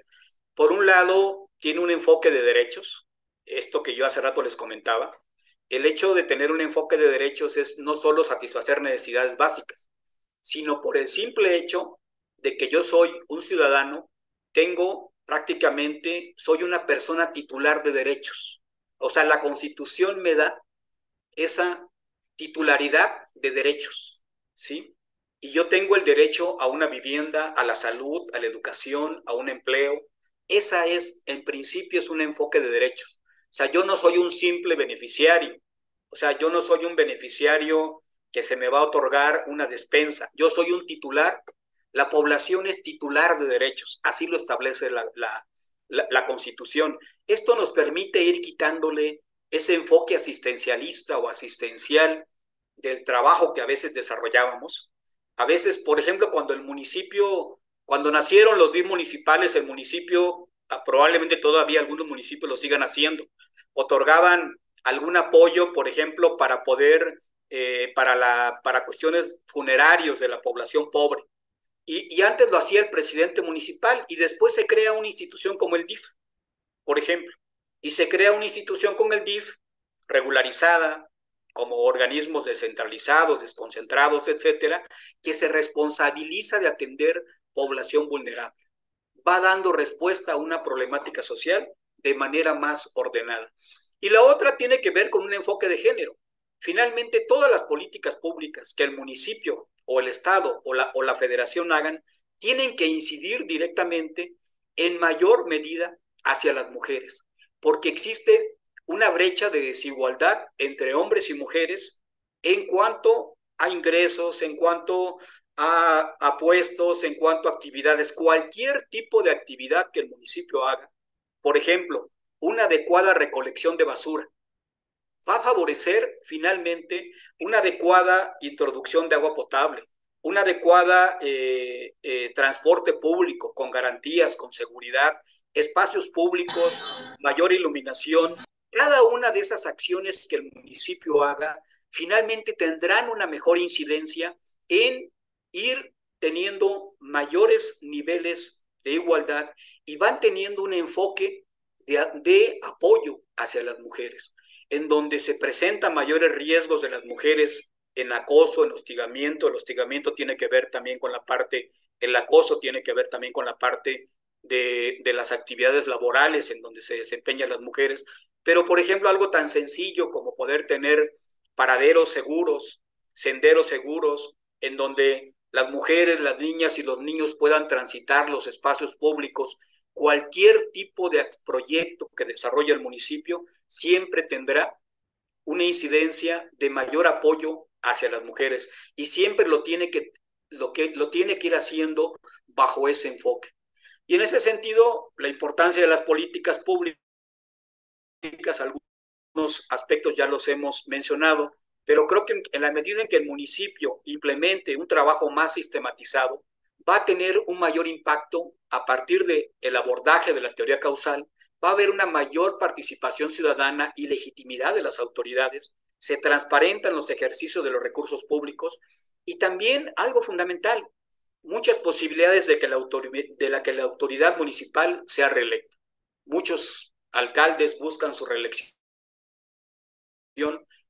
por un lado, tiene un enfoque de derechos, esto que yo hace rato les comentaba. El hecho de tener un enfoque de derechos es no solo satisfacer necesidades básicas, sino por el simple hecho de que yo soy un ciudadano, soy una persona titular de derechos. O sea, la Constitución me da esa titularidad de derechos, ¿sí? Y yo tengo el derecho a una vivienda, a la salud, a la educación, a un empleo. Esa es, en principio, es un enfoque de derechos. O sea, yo no soy un simple beneficiario. O sea, yo no soy un beneficiario que se me va a otorgar una despensa. Yo soy un titular. La población es titular de derechos. Así lo establece la Constitución. Esto nos permite ir quitándole ese enfoque asistencialista o asistencial del trabajo que a veces desarrollábamos. A veces, por ejemplo, cuando nacieron los BIM municipales, el municipio, probablemente todavía algunos municipios lo sigan haciendo, otorgaban algún apoyo, por ejemplo, para poder, para cuestiones funerarios de la población pobre. Y antes lo hacía el presidente municipal y después se crea una institución como el DIF, por ejemplo, y se crea una institución como el DIF regularizada, como organismos descentralizados, desconcentrados, etcétera, que se responsabiliza de atender población vulnerable. Va dando respuesta a una problemática social de manera más ordenada. Y la otra tiene que ver con un enfoque de género. Finalmente, todas las políticas públicas que el municipio o el Estado o la federación hagan tienen que incidir directamente en mayor medida hacia las mujeres, porque existe una brecha de desigualdad entre hombres y mujeres en cuanto a ingresos, en cuanto a puestos, en cuanto a actividades, cualquier tipo de actividad que el municipio haga. Por ejemplo, una adecuada recolección de basura va a favorecer finalmente una adecuada introducción de agua potable, una adecuada transporte público con garantías, con seguridad, espacios públicos, mayor iluminación. Cada una de esas acciones que el municipio haga finalmente tendrán una mejor incidencia en ir teniendo mayores niveles de igualdad, y van teniendo un enfoque de apoyo hacia las mujeres, en donde se presentan mayores riesgos de las mujeres en acoso, en hostigamiento. El hostigamiento tiene que ver también con la parte, el acoso tiene que ver también con la parte de las actividades laborales en donde se desempeñan las mujeres. Pero, por ejemplo, algo tan sencillo como poder tener paraderos seguros, senderos seguros, en donde las mujeres, las niñas y los niños puedan transitar los espacios públicos. Cualquier tipo de proyecto que desarrolle el municipio siempre tendrá una incidencia de mayor apoyo hacia las mujeres, y siempre lo tiene que ir haciendo bajo ese enfoque. Y en ese sentido, la importancia de las políticas públicas, algunos aspectos ya los hemos mencionado, pero creo que en la medida en que el municipio implemente un trabajo más sistematizado, va a tener un mayor impacto a partir del abordaje de la teoría causal. Va a haber una mayor participación ciudadana y legitimidad de las autoridades, se transparentan los ejercicios de los recursos públicos, y también algo fundamental, muchas posibilidades de que la autoridad municipal sea reelecta. Muchos alcaldes buscan su reelección,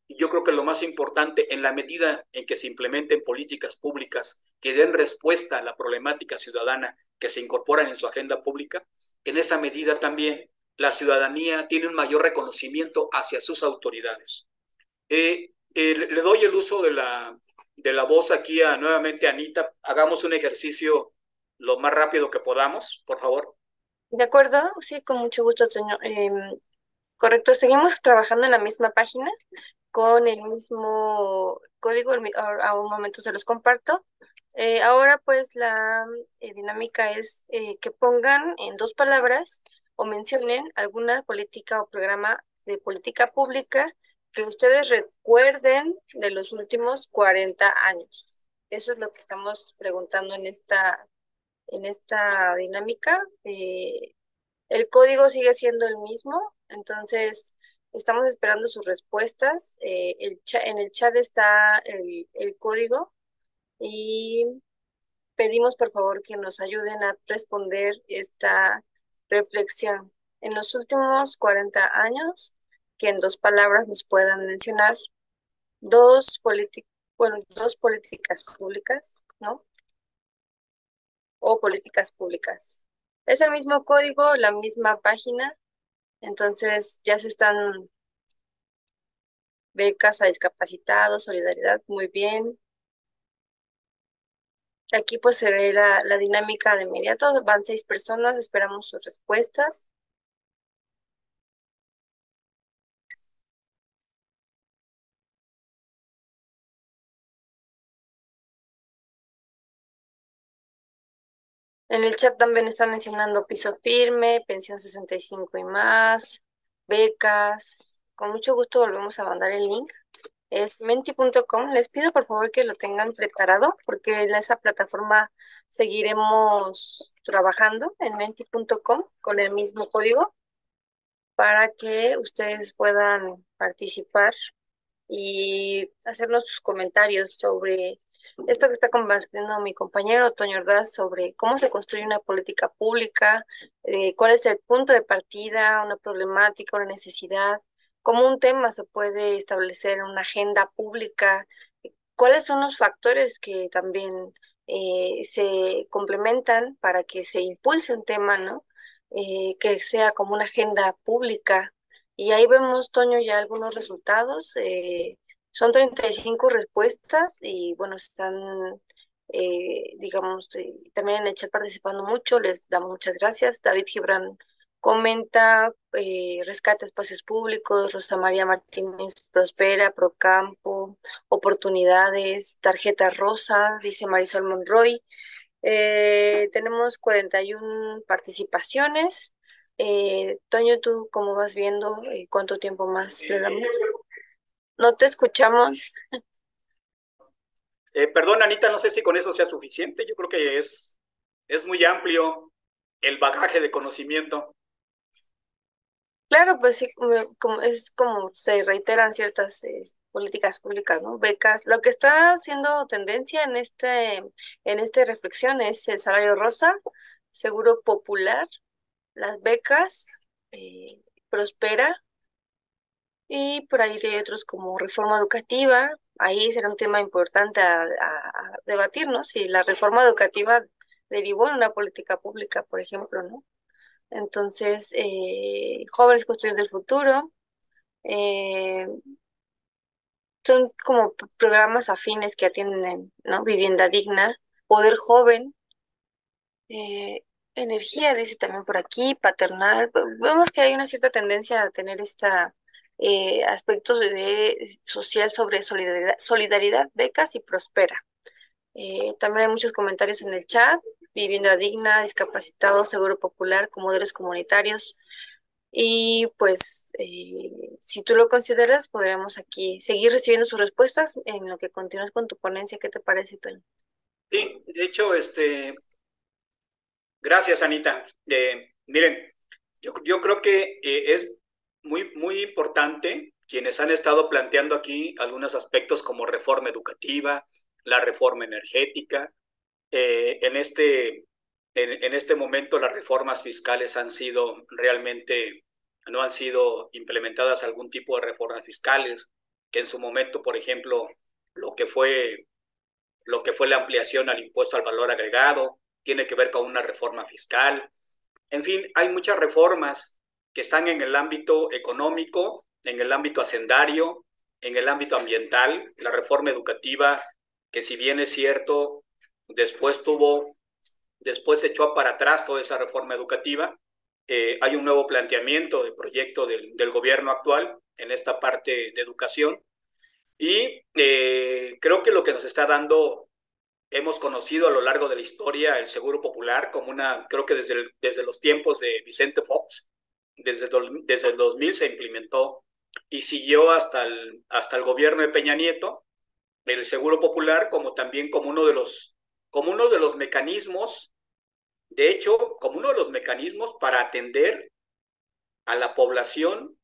y yo creo que lo más importante, en la medida en que se implementen políticas públicas que den respuesta a la problemática ciudadana que se incorporan en su agenda pública, en esa medida también la ciudadanía tiene un mayor reconocimiento hacia sus autoridades. Le doy el uso de la voz aquí nuevamente a Anita. Hagamos un ejercicio lo más rápido que podamos, por favor. ¿De acuerdo? Sí, con mucho gusto, Toño. Correcto, seguimos trabajando en la misma página con el mismo código. A un momento se los comparto. Ahora pues la dinámica es que pongan en dos palabras o mencionen alguna política o programa de política pública que ustedes recuerden de los últimos 40 años. Eso es lo que estamos preguntando en esta dinámica. El código sigue siendo el mismo, entonces estamos esperando sus respuestas. En el chat está el código, y pedimos por favor que nos ayuden a responder esta reflexión. En los últimos 40 años, que en dos palabras nos puedan mencionar dos políticas públicas, ¿no? O políticas públicas. Es el mismo código, la misma página, entonces ya se están becas a discapacitados, solidaridad, muy bien. Aquí pues se ve la dinámica de inmediato, van 6 personas, esperamos sus respuestas. En el chat también están mencionando piso firme, pensión 65 y más, becas. Con mucho gusto volvemos a mandar el link. Es menti.com. Les pido por favor que lo tengan preparado porque en esa plataforma seguiremos trabajando en menti.com con el mismo código para que ustedes puedan participar y hacernos sus comentarios sobre esto que está compartiendo mi compañero Toño Ordaz sobre cómo se construye una política pública, cuál es el punto de partida, una problemática, una necesidad, cómo un tema se puede establecer en una agenda pública, cuáles son los factores que también se complementan para que se impulse un tema, ¿no? Que sea como una agenda pública. Y ahí vemos, Toño, ya algunos resultados. Son 35 respuestas y bueno, están, digamos, también en el chat participando mucho. Les damos muchas gracias. David Gibran comenta, rescata espacios públicos. Rosa María Martínez prospera, Procampo, oportunidades, tarjeta rosa, dice Marisol Monroy. Tenemos 41 participaciones. Toño, ¿tú cómo vas viendo? ¿Cuánto tiempo más le damos? No te escuchamos. Perdón, Anita, no sé si con eso sea suficiente. Yo creo que es muy amplio el bagaje de conocimiento. Claro, pues sí, es como se reiteran ciertas políticas públicas, ¿no? Becas. Lo que está haciendo tendencia en este reflexión es el salario rosa. Seguro Popular, las becas, Prospera, y por ahí hay otros como reforma educativa. Ahí será un tema importante a debatir, ¿no? Si la reforma educativa derivó en una política pública, por ejemplo, ¿no? Entonces, Jóvenes Construyendo el Futuro, eh, son como programas afines que atienden, ¿no? Vivienda digna, Poder Joven, eh, energía, dice también por aquí, paternal. Vemos que hay una cierta tendencia a tener esta aspectos de social sobre solidaridad, becas y prospera. También hay muchos comentarios en el chat: vivienda digna, discapacitados, seguro popular, comedores comunitarios. Y pues, si tú lo consideras, podremos aquí seguir recibiendo sus respuestas en lo que continúas con tu ponencia. ¿Qué te parece, Toño? Sí, de hecho, gracias, Anita. Miren, yo creo que es muy importante quienes han estado planteando aquí algunos aspectos como reforma educativa, la reforma energética. En este momento las reformas fiscales han sido realmente, no han sido implementadas algún tipo de reformas fiscales, que en su momento, por ejemplo, lo que fue lo que fue la ampliación al impuesto al valor agregado, tiene que ver con una reforma fiscal. En fin, hay muchas reformas que están en el ámbito económico, en el ámbito hacendario, en el ámbito ambiental. La reforma educativa, que si bien es cierto, después se echó para atrás toda esa reforma educativa. Hay un nuevo planteamiento de proyecto del gobierno actual en esta parte de educación. Y creo que lo que nos está dando, hemos conocido a lo largo de la historia el Seguro Popular como creo que desde los tiempos de Vicente Fox, desde el 2000 se implementó y siguió hasta el gobierno de Peña Nieto, el Seguro Popular como uno de los mecanismos, de hecho, como uno de los mecanismos para atender a la población,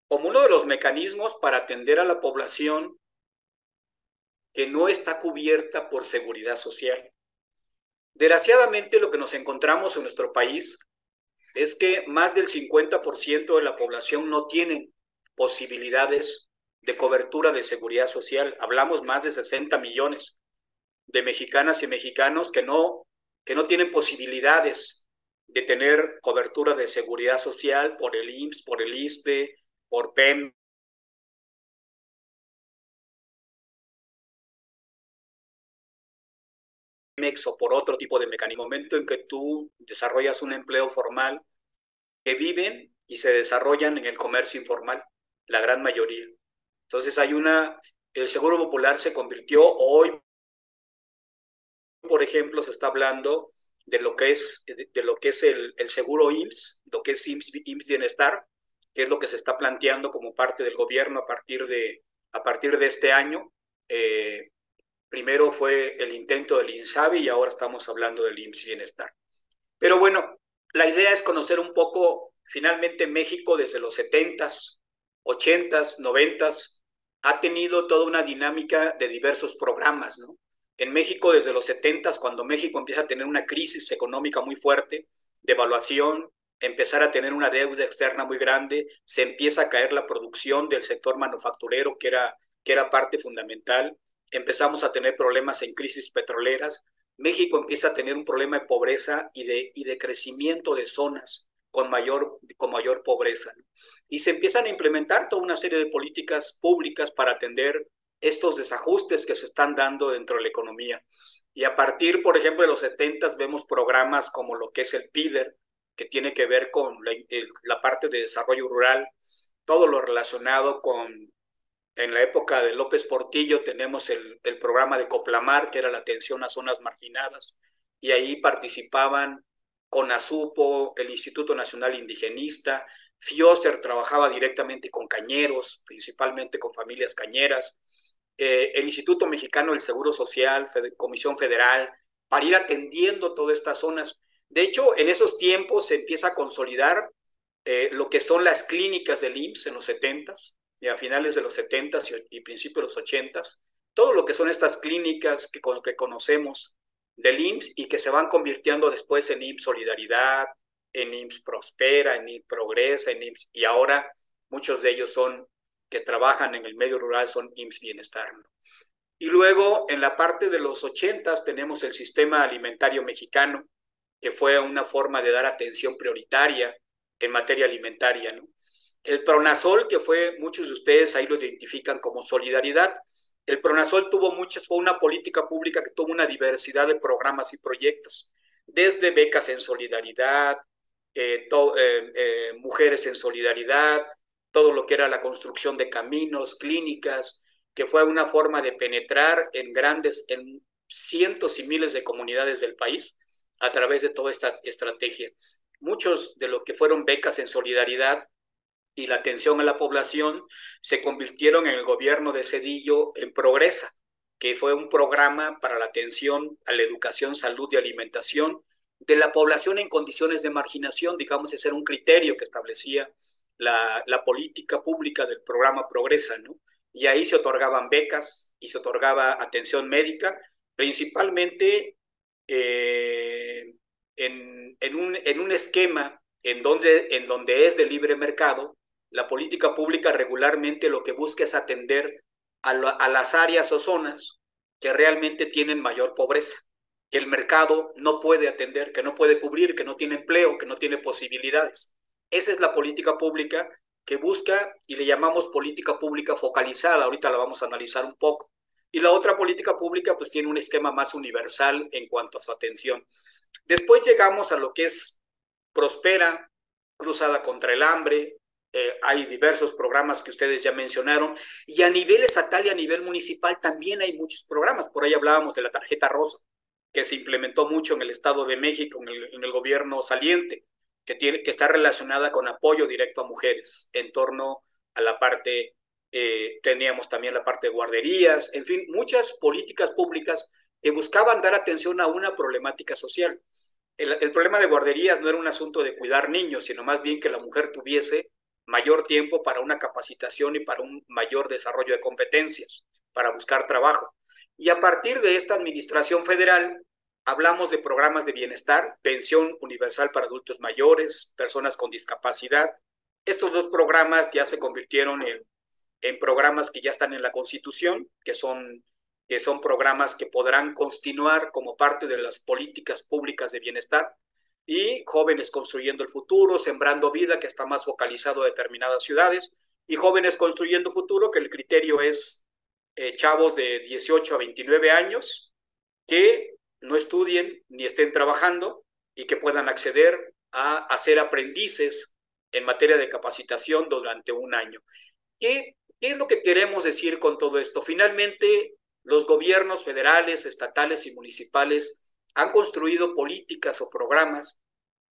como uno de los mecanismos para atender a la población que no está cubierta por seguridad social. Desgraciadamente, lo que nos encontramos en nuestro país es que más del 50% de la población no tiene posibilidades de cobertura de seguridad social. Hablamos más de 60 millones de mexicanas y mexicanos que no tienen posibilidades de tener cobertura de seguridad social por el IMSS, por el ISSSTE, por PEM, o por otro tipo de mecanismo. En el momento en que tú desarrollas un empleo formal, que viven y se desarrollan en el comercio informal, la gran mayoría. Entonces el Seguro Popular se convirtió hoy, por ejemplo, se está hablando de lo que es el seguro IMSS, lo que es IMSS Bienestar, que es lo que se está planteando como parte del gobierno a partir de este año. Primero fue el intento del INSABI y ahora estamos hablando del IMSS Bienestar. Pero bueno, la idea es conocer un poco, finalmente México desde los 70s, 80s, 90s, ha tenido toda una dinámica de diversos programas, ¿no? En México desde los 70s, cuando México empieza a tener una crisis económica muy fuerte, devaluación, empezar a tener una deuda externa muy grande, se empieza a caer la producción del sector manufacturero, que era parte fundamental, empezamos a tener problemas en crisis petroleras. México empieza a tener un problema de pobreza y de crecimiento de zonas con mayor pobreza. Y se empiezan a implementar toda una serie de políticas públicas para atender estos desajustes que se están dando dentro de la economía. Y a partir, por ejemplo, de los 70 vemos programas como lo que es el PIDER, que tiene que ver con la parte de desarrollo rural, todo lo relacionado con en la época de López Portillo tenemos el programa de Coplamar, que era la atención a zonas marginadas, y ahí participaban CONASUPO, el Instituto Nacional Indigenista, FIOSER trabajaba directamente con cañeros, principalmente con familias cañeras, el Instituto Mexicano del Seguro Social, Comisión Federal, para ir atendiendo todas estas zonas. De hecho, en esos tiempos se empieza a consolidar lo que son las clínicas del IMSS en los 70s y a finales de los 70s y principios de los 80s, todo lo que son estas clínicas que conocemos del IMSS y que se van convirtiendo después en IMSS Solidaridad, en IMSS Prospera, en IMSS Progresa, en IMSS, y ahora muchos de ellos son que trabajan en el medio rural, son IMSS Bienestar, ¿no? Y luego en la parte de los 80 tenemos el sistema alimentario mexicano, que fue una forma de dar atención prioritaria en materia alimentaria, ¿no? El Pronasol, que fue, muchos de ustedes ahí lo identifican como solidaridad. El Pronasol fue una política pública que tuvo una diversidad de programas y proyectos, desde becas en solidaridad, mujeres en solidaridad, todo lo que era la construcción de caminos, clínicas, que fue una forma de penetrar en cientos y miles de comunidades del país a través de toda esta estrategia. Muchos de lo que fueron becas en solidaridad y la atención a la población se convirtieron en el gobierno de Zedillo en Progresa, que fue un programa para la atención a la educación, salud y alimentación de la población en condiciones de marginación, digamos, ese era un criterio que establecía la política pública del programa Progresa, ¿no? Y ahí se otorgaban becas y se otorgaba atención médica, principalmente en un esquema en donde es de libre mercado. La política pública regularmente lo que busca es atender a las áreas o zonas que realmente tienen mayor pobreza, que el mercado no puede atender, que no puede cubrir, que no tiene empleo, que no tiene posibilidades. Esa es la política pública que busca y le llamamos política pública focalizada. Ahorita la vamos a analizar un poco. Y la otra política pública pues tiene un esquema más universal en cuanto a su atención. Después llegamos a lo que es Prospera, Cruzada contra el Hambre. Hay diversos programas que ustedes ya mencionaron, y a nivel estatal y a nivel municipal también hay muchos programas. Por ahí hablábamos de la tarjeta rosa, que se implementó mucho en el Estado de México, en el gobierno saliente, que está relacionada con apoyo directo a mujeres en torno a la parte, teníamos también la parte de guarderías, en fin, muchas políticas públicas que buscaban dar atención a una problemática social. El problema de guarderías no era un asunto de cuidar niños, sino más bien que la mujer tuviese mayor tiempo para una capacitación y para un mayor desarrollo de competencias, para buscar trabajo. Y a partir de esta administración federal, hablamos de programas de bienestar, pensión universal para adultos mayores, personas con discapacidad. Estos dos programas ya se convirtieron en programas que ya están en la Constitución, que son programas que podrán continuar como parte de las políticas públicas de bienestar, y Jóvenes Construyendo el Futuro, Sembrando Vida, que está más focalizado a determinadas ciudades, y Jóvenes Construyendo Futuro, que el criterio es chavos de 18 a 29 años que no estudien ni estén trabajando y que puedan acceder a ser aprendices en materia de capacitación durante un año. ¿Qué es lo que queremos decir con todo esto? Finalmente, los gobiernos federales, estatales y municipales han construido políticas o programas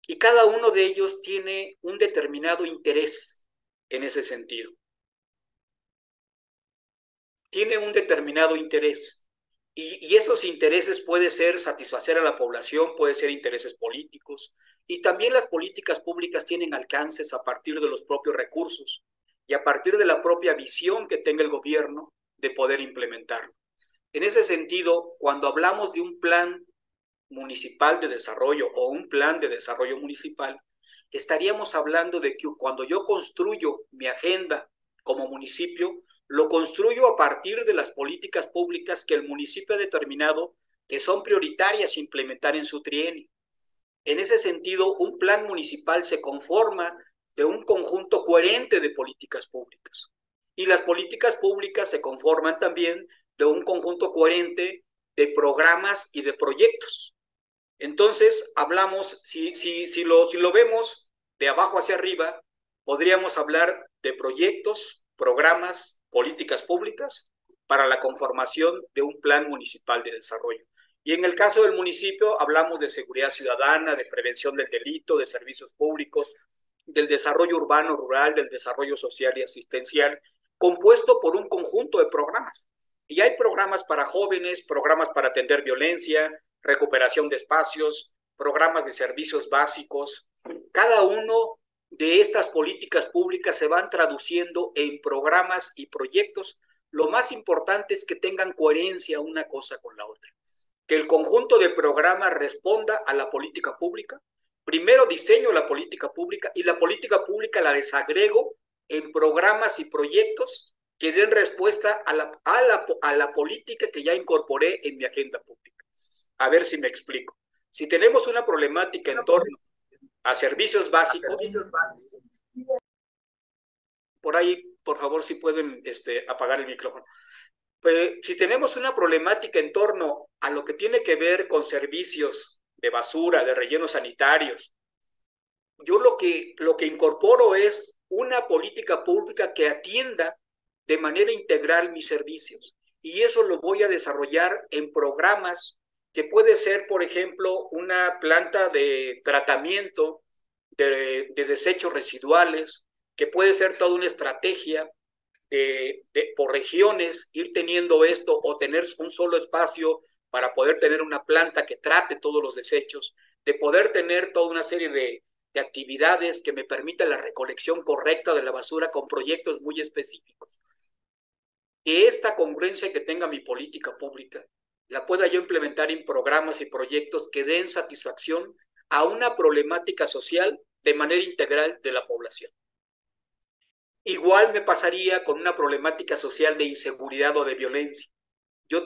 y cada uno de ellos tiene un determinado interés en ese sentido. Tiene un determinado interés y esos intereses puede ser satisfacer a la población, puede ser intereses políticos, y también las políticas públicas tienen alcances a partir de los propios recursos y a partir de la propia visión que tenga el gobierno de poder implementarlo. En ese sentido, cuando hablamos de un plan municipal de desarrollo o un plan de desarrollo municipal, estaríamos hablando de que cuando yo construyo mi agenda como municipio, lo construyo a partir de las políticas públicas que el municipio ha determinado que son prioritarias implementar en su trienio. En ese sentido, un plan municipal se conforma de un conjunto coherente de políticas públicas. Y las políticas públicas se conforman también de un conjunto coherente de programas y de proyectos. Entonces, hablamos, si lo vemos de abajo hacia arriba, podríamos hablar de proyectos, programas, políticas públicas para la conformación de un plan municipal de desarrollo. Y en el caso del municipio, hablamos de seguridad ciudadana, de prevención del delito, de servicios públicos, del desarrollo urbano, rural, del desarrollo social y asistencial, compuesto por un conjunto de programas. Y hay programas para jóvenes, programas para atender violencia, recuperación de espacios, programas de servicios básicos. Cada uno de estas políticas públicas se van traduciendo en programas y proyectos lo más importante es que tengan coherencia una cosa con la otra, que el conjunto de programas responda a la política pública. Primero diseño la política pública y la política pública la desagrego en programas y proyectos que den respuesta a la política que ya incorporé en mi agenda pública. A ver si me explico. Si tenemos una problemática en torno a servicios básicos, por ahí, por favor, si pueden apagar el micrófono. Pues, si tenemos una problemática en torno a lo que tiene que ver con servicios de basura, de rellenos sanitarios, yo lo que incorporo es una política pública que atienda de manera integral mis servicios. Y eso lo voy a desarrollar en programas que puede ser, por ejemplo, una planta de tratamiento de desechos residuales, que puede ser toda una estrategia por regiones, ir teniendo esto o tener un solo espacio para poder tener una planta que trate todos los desechos, de poder tener toda una serie de actividades que me permitan la recolección correcta de la basura con proyectos muy específicos. Que esta congruencia que tenga mi política pública la pueda yo implementar en programas y proyectos que den satisfacción a una problemática social de manera integral de la población. Igual me pasaría con una problemática social de inseguridad o de violencia. Yo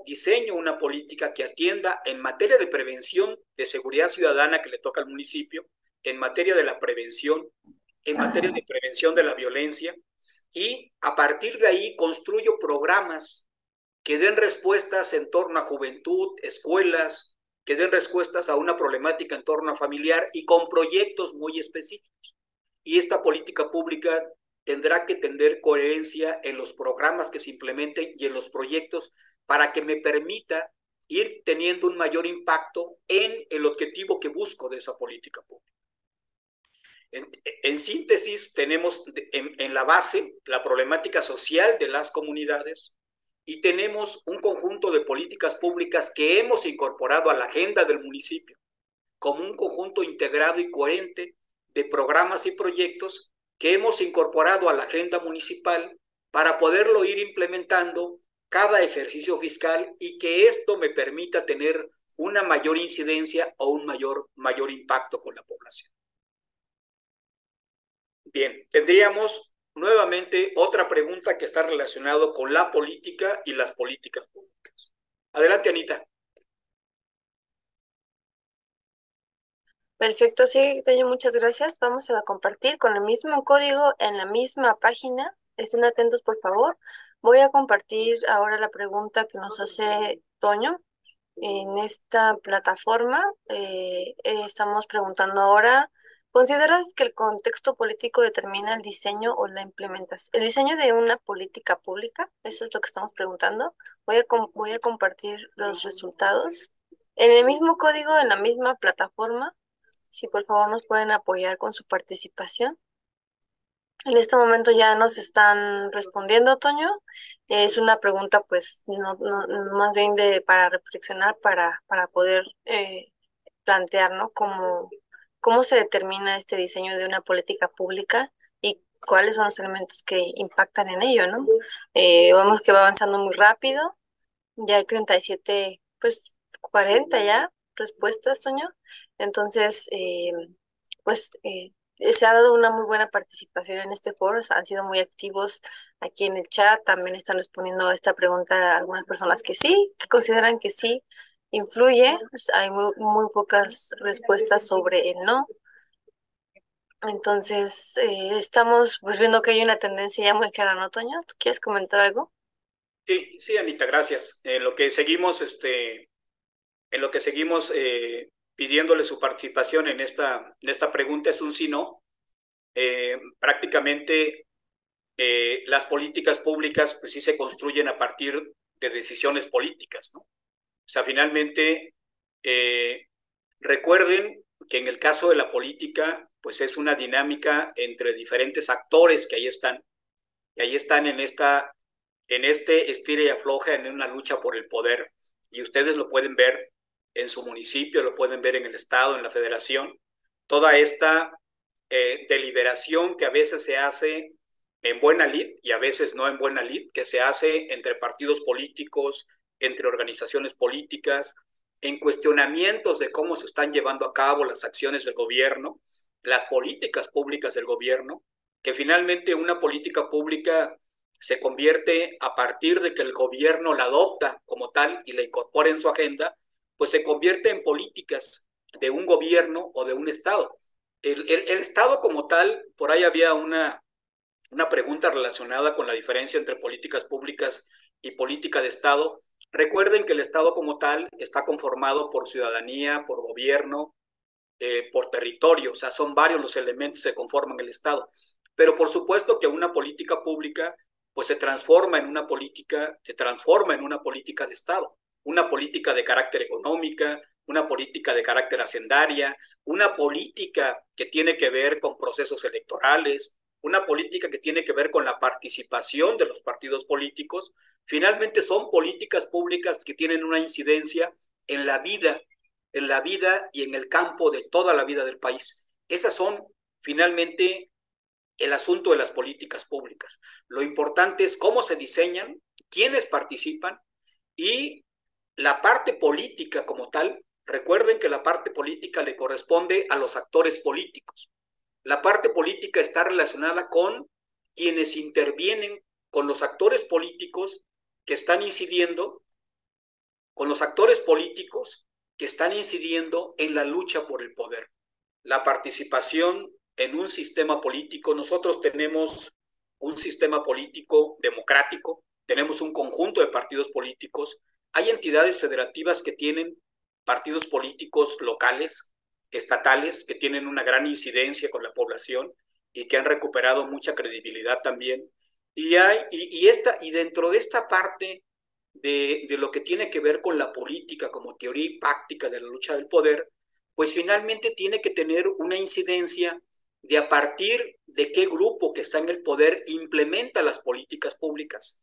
diseño una política que atienda en materia de prevención de seguridad ciudadana que le toca al municipio, en materia de la prevención, en materia de prevención de la violencia, y a partir de ahí construyo programas que den respuestas en torno a juventud, escuelas, que den respuestas a una problemática en torno a familiar y con proyectos muy específicos. Y esta política pública tendrá que tener coherencia en los programas que se implementen y en los proyectos para que me permita ir teniendo un mayor impacto en el objetivo que busco de esa política pública. En síntesis, tenemos en la base la problemática social de las comunidades y tenemos un conjunto de políticas públicas que hemos incorporado a la agenda del municipio como un conjunto integrado y coherente de programas y proyectos que hemos incorporado a la agenda municipal para poderlo ir implementando cada ejercicio fiscal y que esto me permita tener una mayor incidencia o un mayor impacto con la población. Bien, tendríamos nuevamente otra pregunta que está relacionada con la política y las políticas públicas. Adelante, Anita. Perfecto, sí, Toño, muchas gracias. Vamos a compartir con el mismo código en la misma página. Estén atentos, por favor. Voy a compartir ahora la pregunta que nos hace Toño en esta plataforma. Estamos preguntando ahora, ¿consideras que el contexto político determina el diseño o la implementación? El diseño de una política pública, eso es lo que estamos preguntando. Voy a compartir los resultados. En el mismo código, en la misma plataforma, si por favor nos pueden apoyar con su participación. En este momento ya nos están respondiendo, Toño. Es una pregunta, pues, más bien para reflexionar, para poder plantear, ¿no? Cómo se determina este diseño de una política pública y cuáles son los elementos que impactan en ello, ¿no? Vemos que va avanzando muy rápido. Ya hay 37, pues, 40 ya respuestas, Toño. Entonces, pues se ha dado una muy buena participación en este foro, han sido muy activos aquí en el chat, también están respondiendo a esta pregunta a algunas personas que sí, que consideran que sí influye, pues, hay muy pocas respuestas sobre el no. Entonces, estamos pues viendo que hay una tendencia ya muy clara, ¿no, Toño? ¿Tú quieres comentar algo? Sí, sí, Anita, gracias. En lo que seguimos, pidiéndole su participación en esta pregunta es un sí, no. Prácticamente las políticas públicas pues sí se construyen a partir de decisiones políticas, ¿no? O sea, finalmente, recuerden que en el caso de la política, pues es una dinámica entre diferentes actores que ahí están en este estira y afloja, en una lucha por el poder, y ustedes lo pueden ver en su municipio, lo pueden ver en el estado, en la federación, toda esta deliberación que a veces se hace en buena lid y a veces no en buena lid, que se hace entre partidos políticos, entre organizaciones políticas, en cuestionamientos de cómo se están llevando a cabo las acciones del gobierno, las políticas públicas del gobierno, que finalmente una política pública se convierte a partir de que el gobierno la adopta como tal y la incorpora en su agenda, pues se convierte en políticas de un gobierno o de un Estado. El Estado como tal, por ahí había una pregunta relacionada con la diferencia entre políticas públicas y política de Estado. Recuerden que el Estado como tal está conformado por ciudadanía, por gobierno, por territorio, o sea, son varios los elementos que conforman el Estado. Pero por supuesto que una política pública pues se transforma en una política de Estado, una política de carácter económica, una política de carácter hacendaria, una política que tiene que ver con procesos electorales, una política que tiene que ver con la participación de los partidos políticos. Finalmente son políticas públicas que tienen una incidencia en la vida y en el campo de toda la vida del país. Esas son finalmente el asunto de las políticas públicas. Lo importante es cómo se diseñan, quiénes participan y la parte política como tal. Recuerden que la parte política le corresponde a los actores políticos. La parte política está relacionada con quienes intervienen, con los actores políticos que están incidiendo, con los actores políticos que están incidiendo en la lucha por el poder. La participación en un sistema político, nosotros tenemos un sistema político democrático, tenemos un conjunto de partidos políticos, hay entidades federativas que tienen partidos políticos locales, estatales, que tienen una gran incidencia con la población y que han recuperado mucha credibilidad también. Y dentro de esta parte de lo que tiene que ver con la política como teoría y práctica de la lucha del poder, pues finalmente tiene que tener una incidencia de a partir de qué grupo que está en el poder implementa las políticas públicas.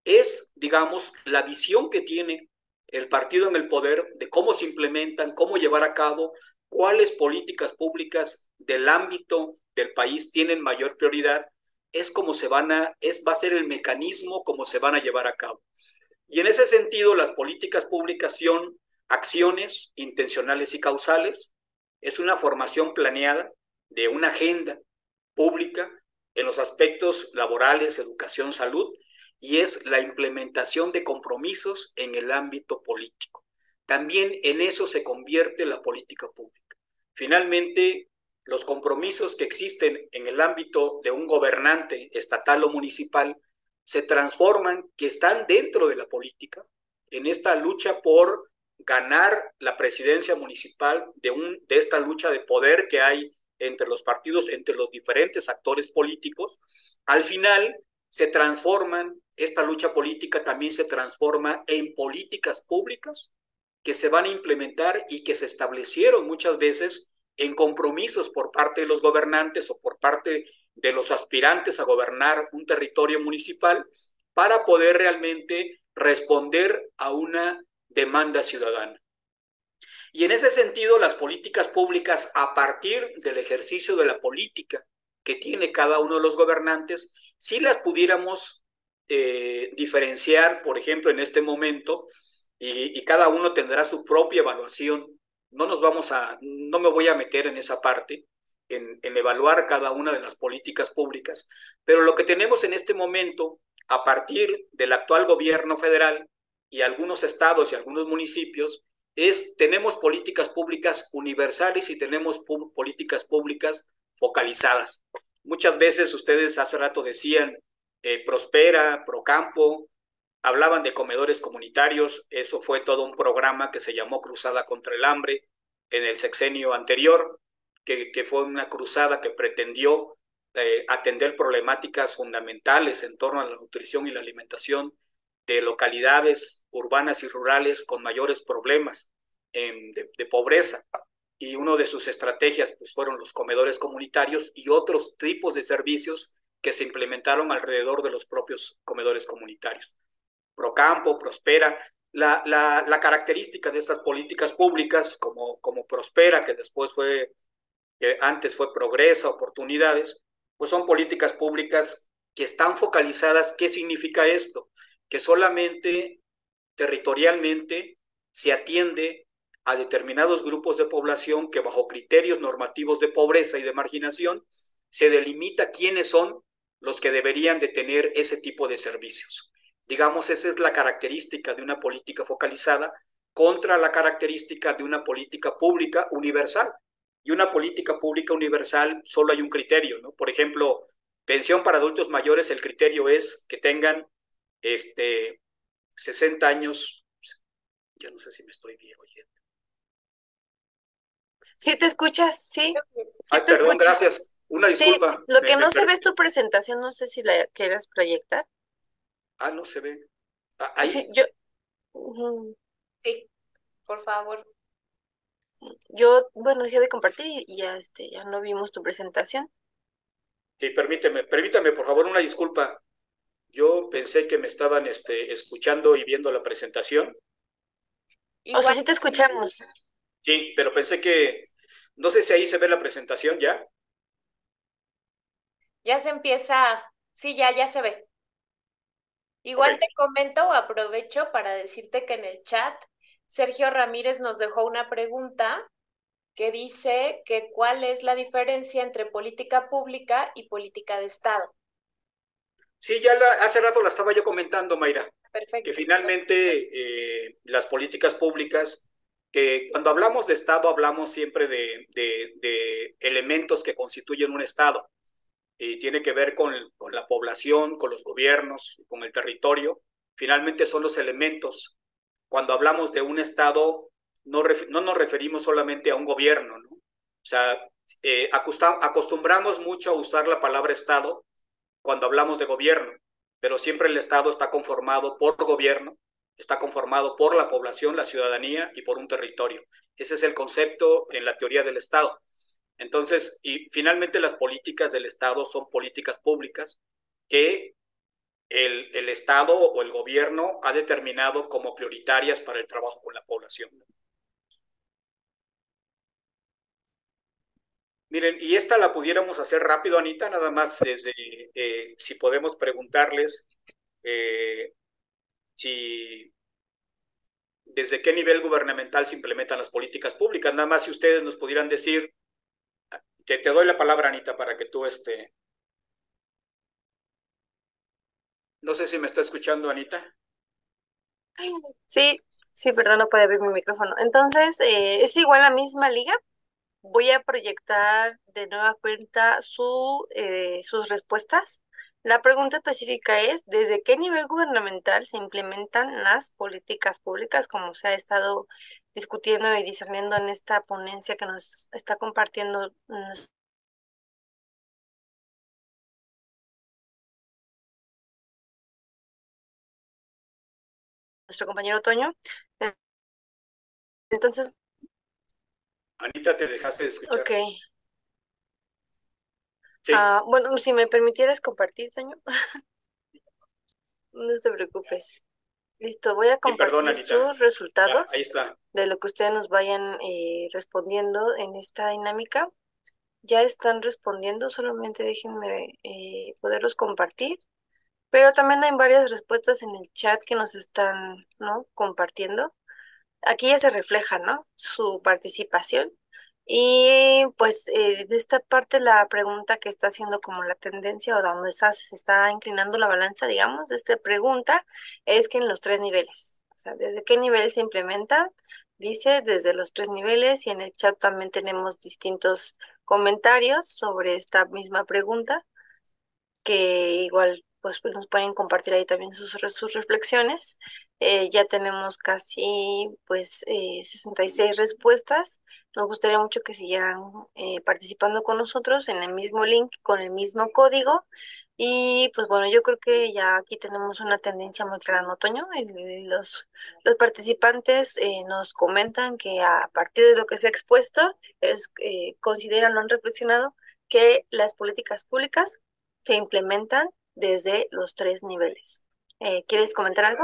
Es, digamos, la visión que tiene el partido en el poder de cómo se implementan, cómo llevar a cabo, cuáles políticas públicas del ámbito del país tienen mayor prioridad, es como va a ser el mecanismo como se van a llevar a cabo. Y en ese sentido, las políticas públicas son acciones intencionales y causales, es una formación planeada de una agenda pública en los aspectos laborales, educación, salud, y es la implementación de compromisos en el ámbito político. También en eso se convierte la política pública. Finalmente, los compromisos que existen en el ámbito de un gobernante estatal o municipal se transforman, que están dentro de la política, en esta lucha por ganar la presidencia municipal, de esta lucha de poder que hay entre los partidos, entre los diferentes actores políticos. Al final se transforman, esta lucha política también se transforma en políticas públicas que se van a implementar y que se establecieron muchas veces en compromisos por parte de los gobernantes o por parte de los aspirantes a gobernar un territorio municipal para poder realmente responder a una demanda ciudadana. Y en ese sentido, las políticas públicas, a partir del ejercicio de la política que tiene cada uno de los gobernantes, si las pudiéramos diferenciar, por ejemplo, en este momento, y cada uno tendrá su propia evaluación. No me voy a meter en esa parte, en evaluar cada una de las políticas públicas, pero lo que tenemos en este momento, a partir del actual gobierno federal y algunos estados y algunos municipios, tenemos políticas públicas universales y tenemos políticas públicas focalizadas. Muchas veces ustedes hace rato decían Prospera, Procampo, hablaban de comedores comunitarios. Eso fue todo un programa que se llamó Cruzada contra el Hambre en el sexenio anterior, que fue una cruzada que pretendió atender problemáticas fundamentales en torno a la nutrición y la alimentación de localidades urbanas y rurales con mayores problemas de pobreza. Y una de sus estrategias pues, fueron los comedores comunitarios y otros tipos de servicios que se implementaron alrededor de los propios comedores comunitarios. Procampo, Prospera. La característica de estas políticas públicas, como Prospera, que después antes fue Progresa, Oportunidades, pues son políticas públicas que están focalizadas. ¿Qué significa esto? Que solamente territorialmente se atiende a determinados grupos de población que bajo criterios normativos de pobreza y de marginación se delimita quiénes son los que deberían de tener ese tipo de servicios. Digamos, esa es la característica de una política focalizada contra la característica de una política pública universal. Y una política pública universal solo hay un criterio, ¿no? Por ejemplo, pensión para adultos mayores, el criterio es que tengan 60 años. Ya no sé si me estoy bien oyendo. ¿Sí te escuchas? Sí, sí Ay, te perdón, escucho. gracias. Una Sí, disculpa. lo que no se ve es tu presentación, no sé si la quieras proyectar. Ah, no se ve. Sí, Ahí. ujú, Sí, por favor. bueno, dejé de compartir y ya, ya no vimos tu presentación. Sí, permítame, por favor, una disculpa. Yo pensé que me estaban escuchando y viendo la presentación. O sea, Igual sí te escuchamos. Sí, pero pensé que, no sé si ahí se ve la presentación ya. ya se empieza, sí, ya se ve. Ok. Igual te comento o aprovecho para decirte que en el chat Sergio Ramírez nos dejó una pregunta que dice que cuál es la diferencia entre política pública y política de Estado. Sí, hace rato la estaba yo comentando, Mayra, que Perfecto. finalmente las políticas públicas, que cuando hablamos de Estado hablamos siempre de elementos que constituyen un Estado, y tiene que ver con la población, con los gobiernos, con el territorio. Finalmente son los elementos. Cuando hablamos de un Estado, no nos referimos solamente a un gobierno, ¿no? O sea, acostumbramos mucho a usar la palabra Estado cuando hablamos de gobierno, pero siempre el Estado está conformado por gobierno, está conformado por la población, la ciudadanía y por un territorio. Ese es el concepto en la teoría del Estado. Entonces, y finalmente las políticas del Estado son políticas públicas que el Estado o el gobierno ha determinado como prioritarias para el trabajo con la población. Miren, y esta la pudiéramos hacer rápido, Anita, nada más si podemos preguntarles eh, si desde qué nivel gubernamental se implementan las políticas públicas. Nada más si ustedes nos pudieran decir, que te doy la palabra, Anita, para que tú no sé si me está escuchando, Anita. Sí, sí, perdón, no puede abrir mi micrófono. Entonces, es igual la misma liga. Voy a proyectar de nueva cuenta sus respuestas. La pregunta específica es, ¿desde qué nivel gubernamental se implementan las políticas públicas, como se ha estado discutiendo y discerniendo en esta ponencia que nos está compartiendo nuestro compañero Toño? Entonces, Anita, te dejaste de escuchar. ok. Sí, Bueno, si me permitieras compartir, Toño, no te preocupes. Listo, voy a sí, perdón, compartir Anita. sus Ya, ahí resultados está. de lo que ustedes nos vayan respondiendo en esta dinámica. Ya están respondiendo, solamente déjenme poderlos compartir. Pero también hay varias respuestas en el chat que nos están, ¿no?, compartiendo. Aquí ya se refleja, ¿no?, su participación. Y pues de esta parte la pregunta que está haciendo como la tendencia o donde se está inclinando la balanza, digamos, de esta pregunta es que en los tres niveles, o sea, ¿desde qué nivel se implementa? Dice desde los tres niveles y en el chat también tenemos distintos comentarios sobre esta misma pregunta que igual pues nos pueden compartir ahí también sus reflexiones. Ya tenemos casi pues 66 respuestas. Nos gustaría mucho que siguieran participando con nosotros en el mismo link, con el mismo código. Y pues bueno, yo creo que ya aquí tenemos una tendencia muy clara, ¿no, Toño? Los participantes nos comentan que a partir de lo que se ha expuesto, consideran, lo han reflexionado, que las políticas públicas se implementan desde los tres niveles. ¿Quieres comentar algo?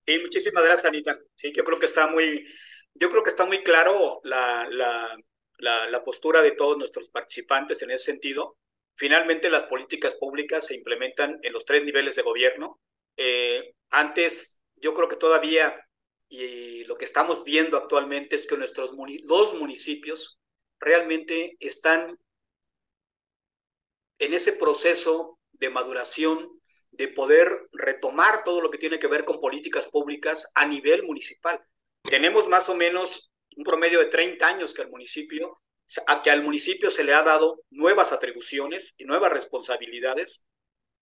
Sí, muchísimas gracias, Anita. Sí, yo creo que está muy claro la postura de todos nuestros participantes en ese sentido. Finalmente, las políticas públicas se implementan en los 3 niveles de gobierno. Antes, yo creo que todavía, y lo que estamos viendo actualmente es que los municipios realmente están en ese proceso de maduración, de poder retomar todo lo que tiene que ver con políticas públicas a nivel municipal. Tenemos más o menos un promedio de 30 años que al municipio se le ha dado nuevas atribuciones y nuevas responsabilidades,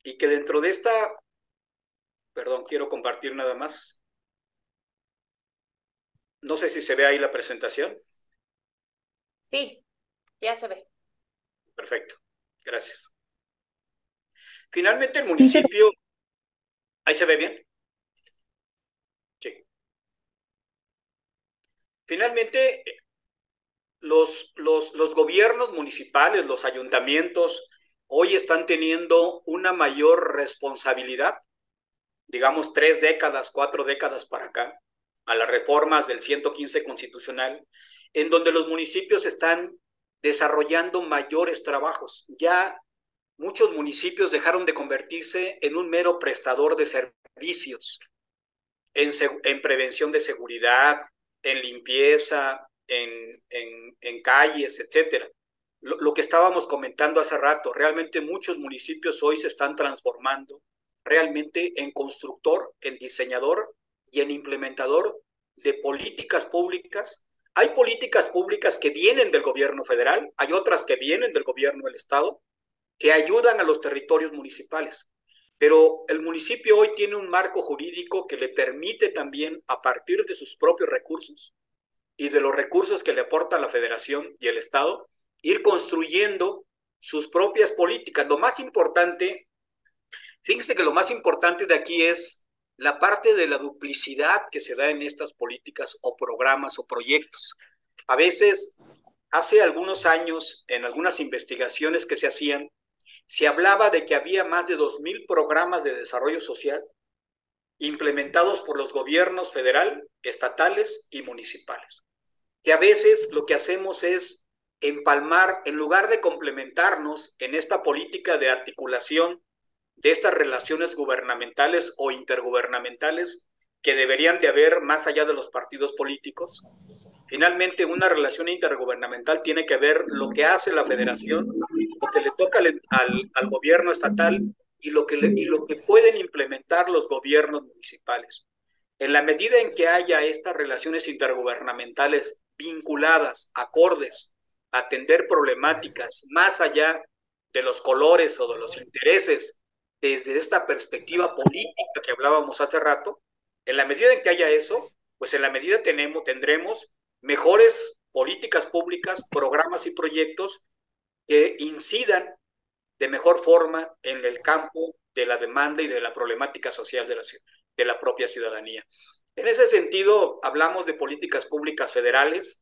y que dentro de esta, perdón, quiero compartir nada más. No sé si se ve ahí la presentación. Sí, ya se ve. Perfecto, gracias. Finalmente el municipio, ¿ahí se ve bien? Sí. Finalmente, los gobiernos municipales, los ayuntamientos, hoy están teniendo una mayor responsabilidad, digamos 3 décadas, 4 décadas para acá, a las reformas del 115 constitucional, en donde los municipios están desarrollando mayores trabajos. Ya muchos municipios dejaron de convertirse en un mero prestador de servicios, en prevención de seguridad, en limpieza, en calles, etcétera. Lo que estábamos comentando hace rato, realmente muchos municipios hoy se están transformando realmente en constructor, en diseñador y en implementador de políticas públicas. Hay políticas públicas que vienen del gobierno federal, hay otras que vienen del gobierno del estado, que ayudan a los territorios municipales. Pero el municipio hoy tiene un marco jurídico que le permite también, a partir de sus propios recursos y de los recursos que le aporta la federación y el estado, ir construyendo sus propias políticas. Lo más importante, fíjense que lo más importante de aquí es la parte de la duplicidad que se da en estas políticas o programas o proyectos. A veces, hace algunos años, en algunas investigaciones que se hacían, se hablaba de que había más de 2,000 programas de desarrollo social implementados por los gobiernos federal, estatales y municipales. Que a veces lo que hacemos es empalmar, en lugar de complementarnos en esta política de articulación de estas relaciones gubernamentales o intergubernamentales que deberían de haber más allá de los partidos políticos. Finalmente, una relación intergubernamental tiene que ver lo que hace la federación, lo que le toca al gobierno estatal y lo que pueden implementar los gobiernos municipales. En la medida en que haya estas relaciones intergubernamentales vinculadas, acordes, a atender problemáticas más allá de los colores o de los intereses, desde esta perspectiva política que hablábamos hace rato, en la medida en que haya eso, pues en la medida tendremos mejores políticas públicas, programas y proyectos que incidan de mejor forma en el campo de la demanda y de la problemática social de la propia ciudadanía. En ese sentido, hablamos de políticas públicas federales.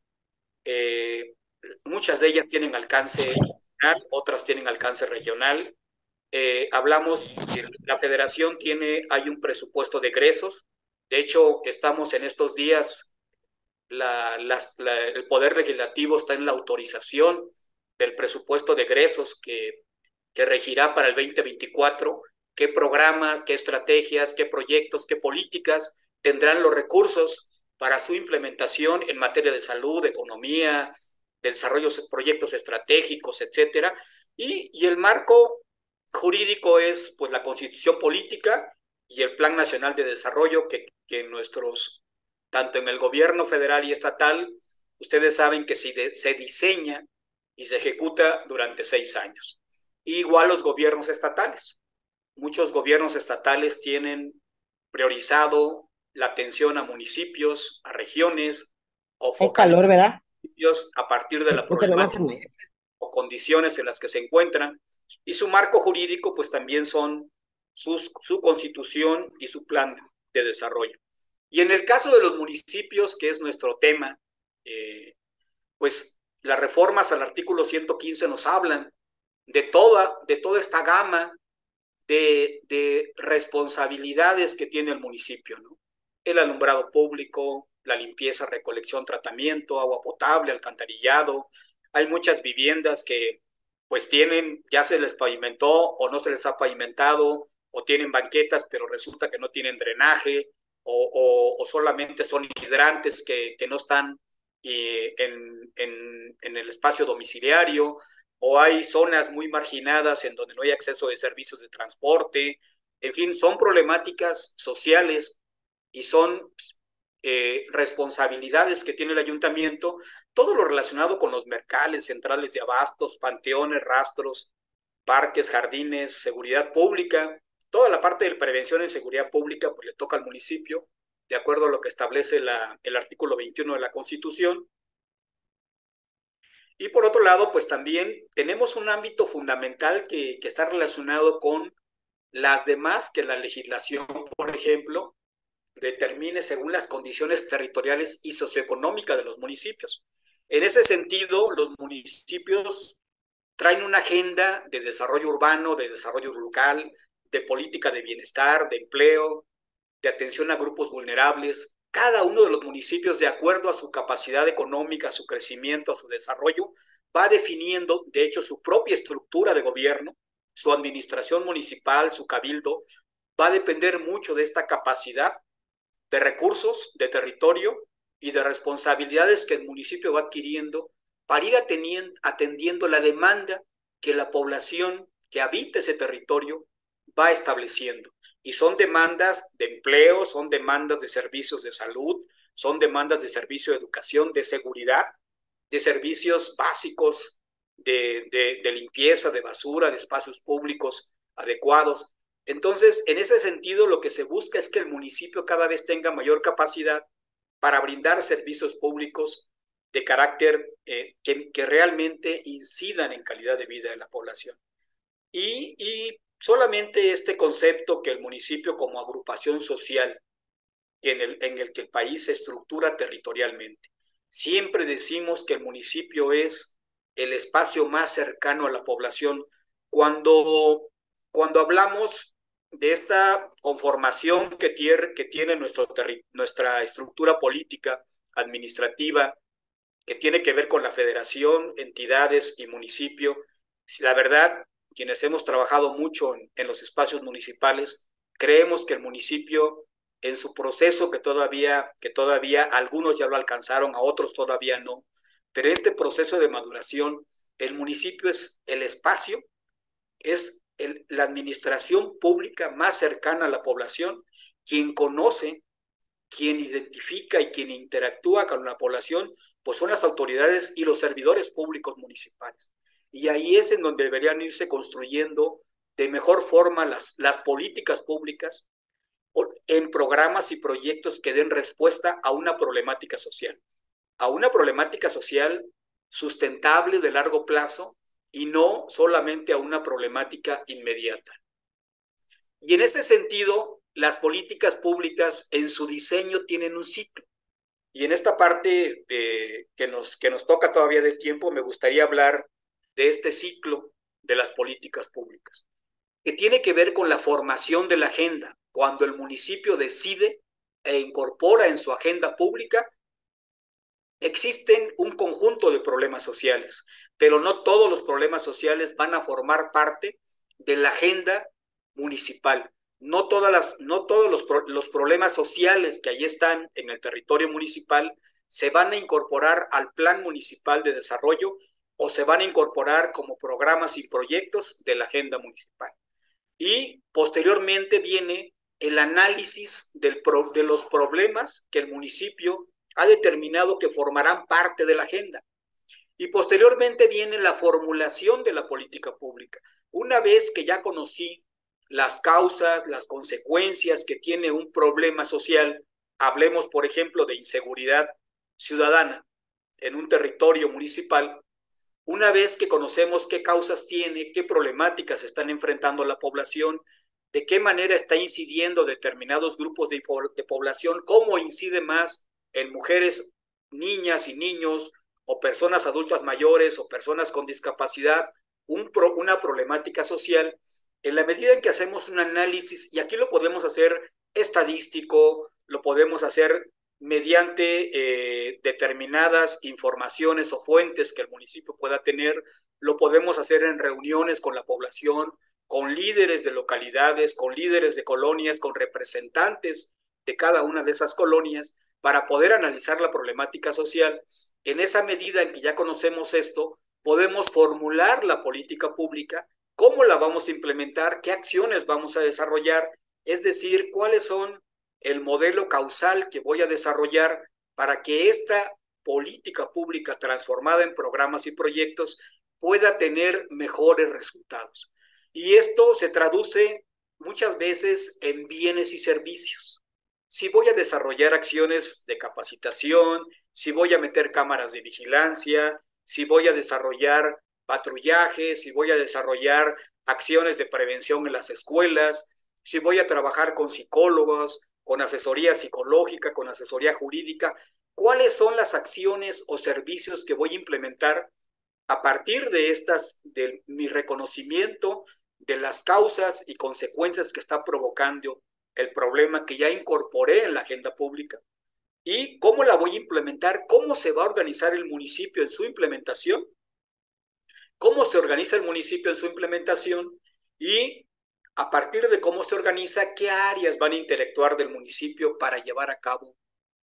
Muchas de ellas tienen alcance nacional, otras tienen alcance regional. Hablamos de la federación hay un presupuesto de egresos. De hecho, estamos en estos días, el Poder Legislativo está en la autorización del presupuesto de egresos que regirá para el 2024, qué programas, qué estrategias, qué proyectos, qué políticas tendrán los recursos para su implementación en materia de salud, de economía, de desarrollo de proyectos estratégicos, etcétera. Y el marco jurídico es pues la Constitución Política y el Plan Nacional de Desarrollo que tanto en el gobierno federal y estatal, ustedes saben que se diseña y se ejecuta durante 6 años. Igual los gobiernos estatales. Muchos gobiernos estatales tienen priorizado la atención a municipios, a regiones, o calor, ¿verdad? municipios a partir de la problemática o condiciones en las que se encuentran. Y su marco jurídico, pues también son su constitución y su plan de desarrollo. Y en el caso de los municipios, que es nuestro tema, pues las reformas al artículo 115 nos hablan de toda esta gama de responsabilidades que tiene el municipio, ¿no? El alumbrado público, la limpieza, recolección, tratamiento, agua potable, alcantarillado. Hay muchas viviendas que pues ya se les pavimentó o no se les ha pavimentado, o tienen banquetas, pero resulta que no tienen drenaje, o solamente son hidrantes que no están en el espacio domiciliario, o hay zonas muy marginadas en donde no hay acceso de servicios de transporte. En fin, son problemáticas sociales y son responsabilidades que tiene el ayuntamiento, todo lo relacionado con los mercales, centrales de abastos, panteones, rastros, parques, jardines, seguridad pública, toda la parte de prevención en seguridad pública, pues le toca al municipio, de acuerdo a lo que establece el artículo 21 de la Constitución. Y por otro lado, pues también tenemos un ámbito fundamental que está relacionado con las demás, que la legislación, por ejemplo, determine según las condiciones territoriales y socioeconómicas de los municipios. En ese sentido, los municipios traen una agenda de desarrollo urbano, de desarrollo local, de política de bienestar, de empleo, de atención a grupos vulnerables. Cada uno de los municipios, de acuerdo a su capacidad económica, a su crecimiento, a su desarrollo, va definiendo, de hecho, su propia estructura de gobierno, su administración municipal, su cabildo, va a depender mucho de esta capacidad de recursos, de territorio y de responsabilidades que el municipio va adquiriendo para ir atendiendo la demanda que la población que habita ese territorio va estableciendo. Y son demandas de empleo, son demandas de servicios de salud, son demandas de servicio de educación, de seguridad, de servicios básicos de limpieza, de basura, de espacios públicos adecuados. Entonces, en ese sentido, lo que se busca es que el municipio cada vez tenga mayor capacidad para brindar servicios públicos de carácter que realmente incidan en calidad de vida de la población. Y solamente este concepto que el municipio como agrupación social en el que el país se estructura territorialmente. Siempre decimos que el municipio es el espacio más cercano a la población. Cuando hablamos de esta conformación que tiene nuestra estructura política, administrativa, que tiene que ver con la federación, entidades y municipio, la verdad, quienes hemos trabajado mucho en los espacios municipales, creemos que el municipio en su proceso que todavía algunos ya lo alcanzaron, a otros todavía no, pero este proceso de maduración, el municipio es el espacio, es la administración pública más cercana a la población, quien conoce, quien identifica y quien interactúa con la población, pues son las autoridades y los servidores públicos municipales. Y ahí es en donde deberían irse construyendo de mejor forma las políticas públicas en programas y proyectos que den respuesta a una problemática social sustentable de largo plazo y no solamente a una problemática inmediata. Y en ese sentido, las políticas públicas en su diseño tienen un ciclo. Y en esta parte que nos toca todavía del tiempo, me gustaría hablar de este ciclo de las políticas públicas, que tiene que ver con la formación de la agenda. Cuando el municipio decide e incorpora en su agenda pública, existen un conjunto de problemas sociales, pero no todos los problemas sociales van a formar parte de la agenda municipal. No todos los problemas sociales que allí están en el territorio municipal se van a incorporar al plan municipal de desarrollo o se van a incorporar como programas y proyectos de la agenda municipal. Y posteriormente viene el análisis de los problemas que el municipio ha determinado que formarán parte de la agenda. Y posteriormente viene la formulación de la política pública. Una vez que ya conocí las causas, las consecuencias que tiene un problema social, hablemos, por ejemplo, de inseguridad ciudadana en un territorio municipal, una vez que conocemos qué causas tiene, qué problemáticas están enfrentando la población, de qué manera está incidiendo determinados grupos de población, cómo incide más en mujeres, niñas y niños, o personas adultas mayores, o personas con discapacidad, una problemática social, en la medida en que hacemos un análisis, y aquí lo podemos hacer estadístico, lo podemos hacer mediante determinadas informaciones o fuentes que el municipio pueda tener, lo podemos hacer en reuniones con la población, con líderes de localidades, con líderes de colonias, con representantes de cada una de esas colonias, para poder analizar la problemática social. En esa medida en que ya conocemos esto, podemos formular la política pública, cómo la vamos a implementar, qué acciones vamos a desarrollar, es decir, cuáles son el modelo causal que voy a desarrollar para que esta política pública transformada en programas y proyectos pueda tener mejores resultados. Y esto se traduce muchas veces en bienes y servicios. Si voy a desarrollar acciones de capacitación, si voy a meter cámaras de vigilancia, si voy a desarrollar patrullajes, si voy a desarrollar acciones de prevención en las escuelas, si voy a trabajar con psicólogos, con asesoría psicológica, con asesoría jurídica, ¿cuáles son las acciones o servicios que voy a implementar a partir de mi reconocimiento de las causas y consecuencias que está provocando el problema que ya incorporé en la agenda pública? ¿Y cómo la voy a implementar? ¿Cómo se va a organizar el municipio en su implementación? ¿Cómo se organiza el municipio en su implementación? Y a partir de cómo se organiza, ¿qué áreas van a interactuar del municipio para llevar a cabo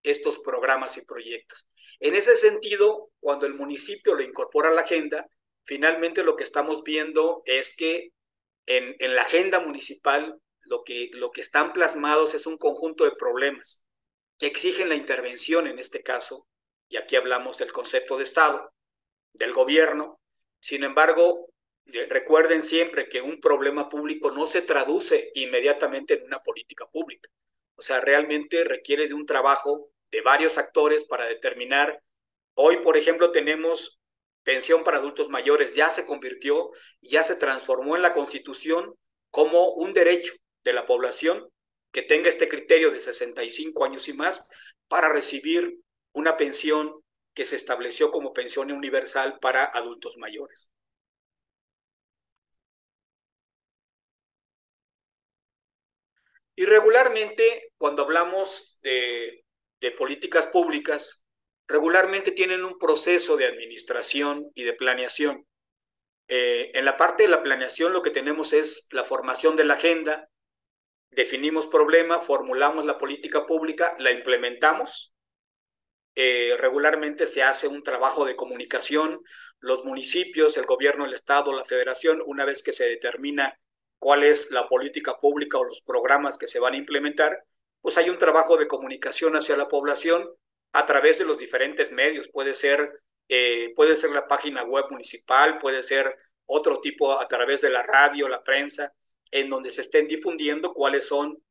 estos programas y proyectos? En ese sentido, cuando el municipio lo incorpora a la agenda, finalmente lo que estamos viendo es que en la agenda municipal lo que están plasmados es un conjunto de problemas que exigen la intervención en este caso, y aquí hablamos del concepto de Estado, del gobierno. Sin embargo, recuerden siempre que un problema público no se traduce inmediatamente en una política pública. O sea, realmente requiere de un trabajo de varios actores para determinar. Hoy, por ejemplo, tenemos pensión para adultos mayores, ya se convirtió, ya se transformó en la Constitución como un derecho de la población que tenga este criterio de 65 años y más para recibir una pensión que se estableció como pensión universal para adultos mayores. Y regularmente, cuando hablamos de políticas públicas, regularmente tienen un proceso de administración y de planeación. En la parte de la planeación lo que tenemos es la formación de la agenda, definimos problema, formulamos la política pública, la implementamos. Regularmente se hace un trabajo de comunicación, los municipios, el gobierno, el estado, la federación, una vez que se determina cuál es la política pública o los programas que se van a implementar, pues hay un trabajo de comunicación hacia la población a través de los diferentes medios. Puede ser la página web municipal, puede ser otro tipo a través de la radio, la prensa, en donde se estén difundiendo cuáles son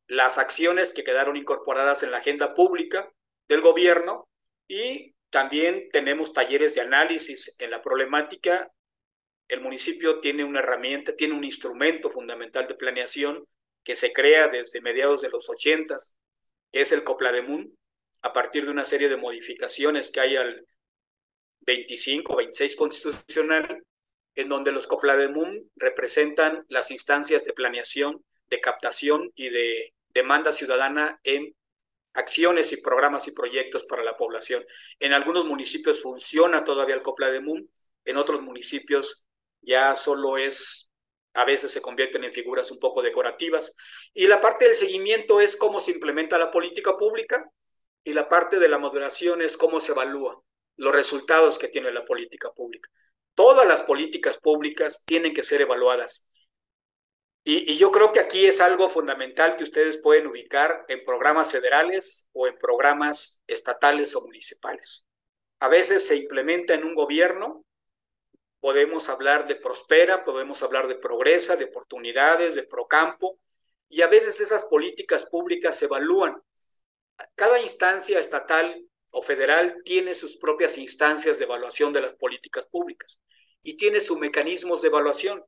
las acciones que quedaron incorporadas en la agenda pública del gobierno. Y también tenemos talleres de análisis en la problemática. El municipio tiene una herramienta, tiene un instrumento fundamental de planeación que se crea desde mediados de los 80s, que es el Coplademun, a partir de una serie de modificaciones que hay al 25, 26 constitucional, en donde los Coplademun representan las instancias de planeación, de captación y de demanda ciudadana en acciones y programas y proyectos para la población. En algunos municipios funciona todavía el Coplademun, en otros municipios ya solo es, a veces se convierten en figuras un poco decorativas. Y la parte del seguimiento es cómo se implementa la política pública, y la parte de la moderación es cómo se evalúa los resultados que tiene la política pública. Todas las políticas públicas tienen que ser evaluadas. Y yo creo que aquí es algo fundamental que ustedes pueden ubicar en programas federales o en programas estatales o municipales. A veces se implementa en un gobierno, podemos hablar de Prospera, podemos hablar de Progresa, de oportunidades, de Procampo, y a veces esas políticas públicas se evalúan. Cada instancia estatal o federal tiene sus propias instancias de evaluación de las políticas públicas y tiene sus mecanismos de evaluación.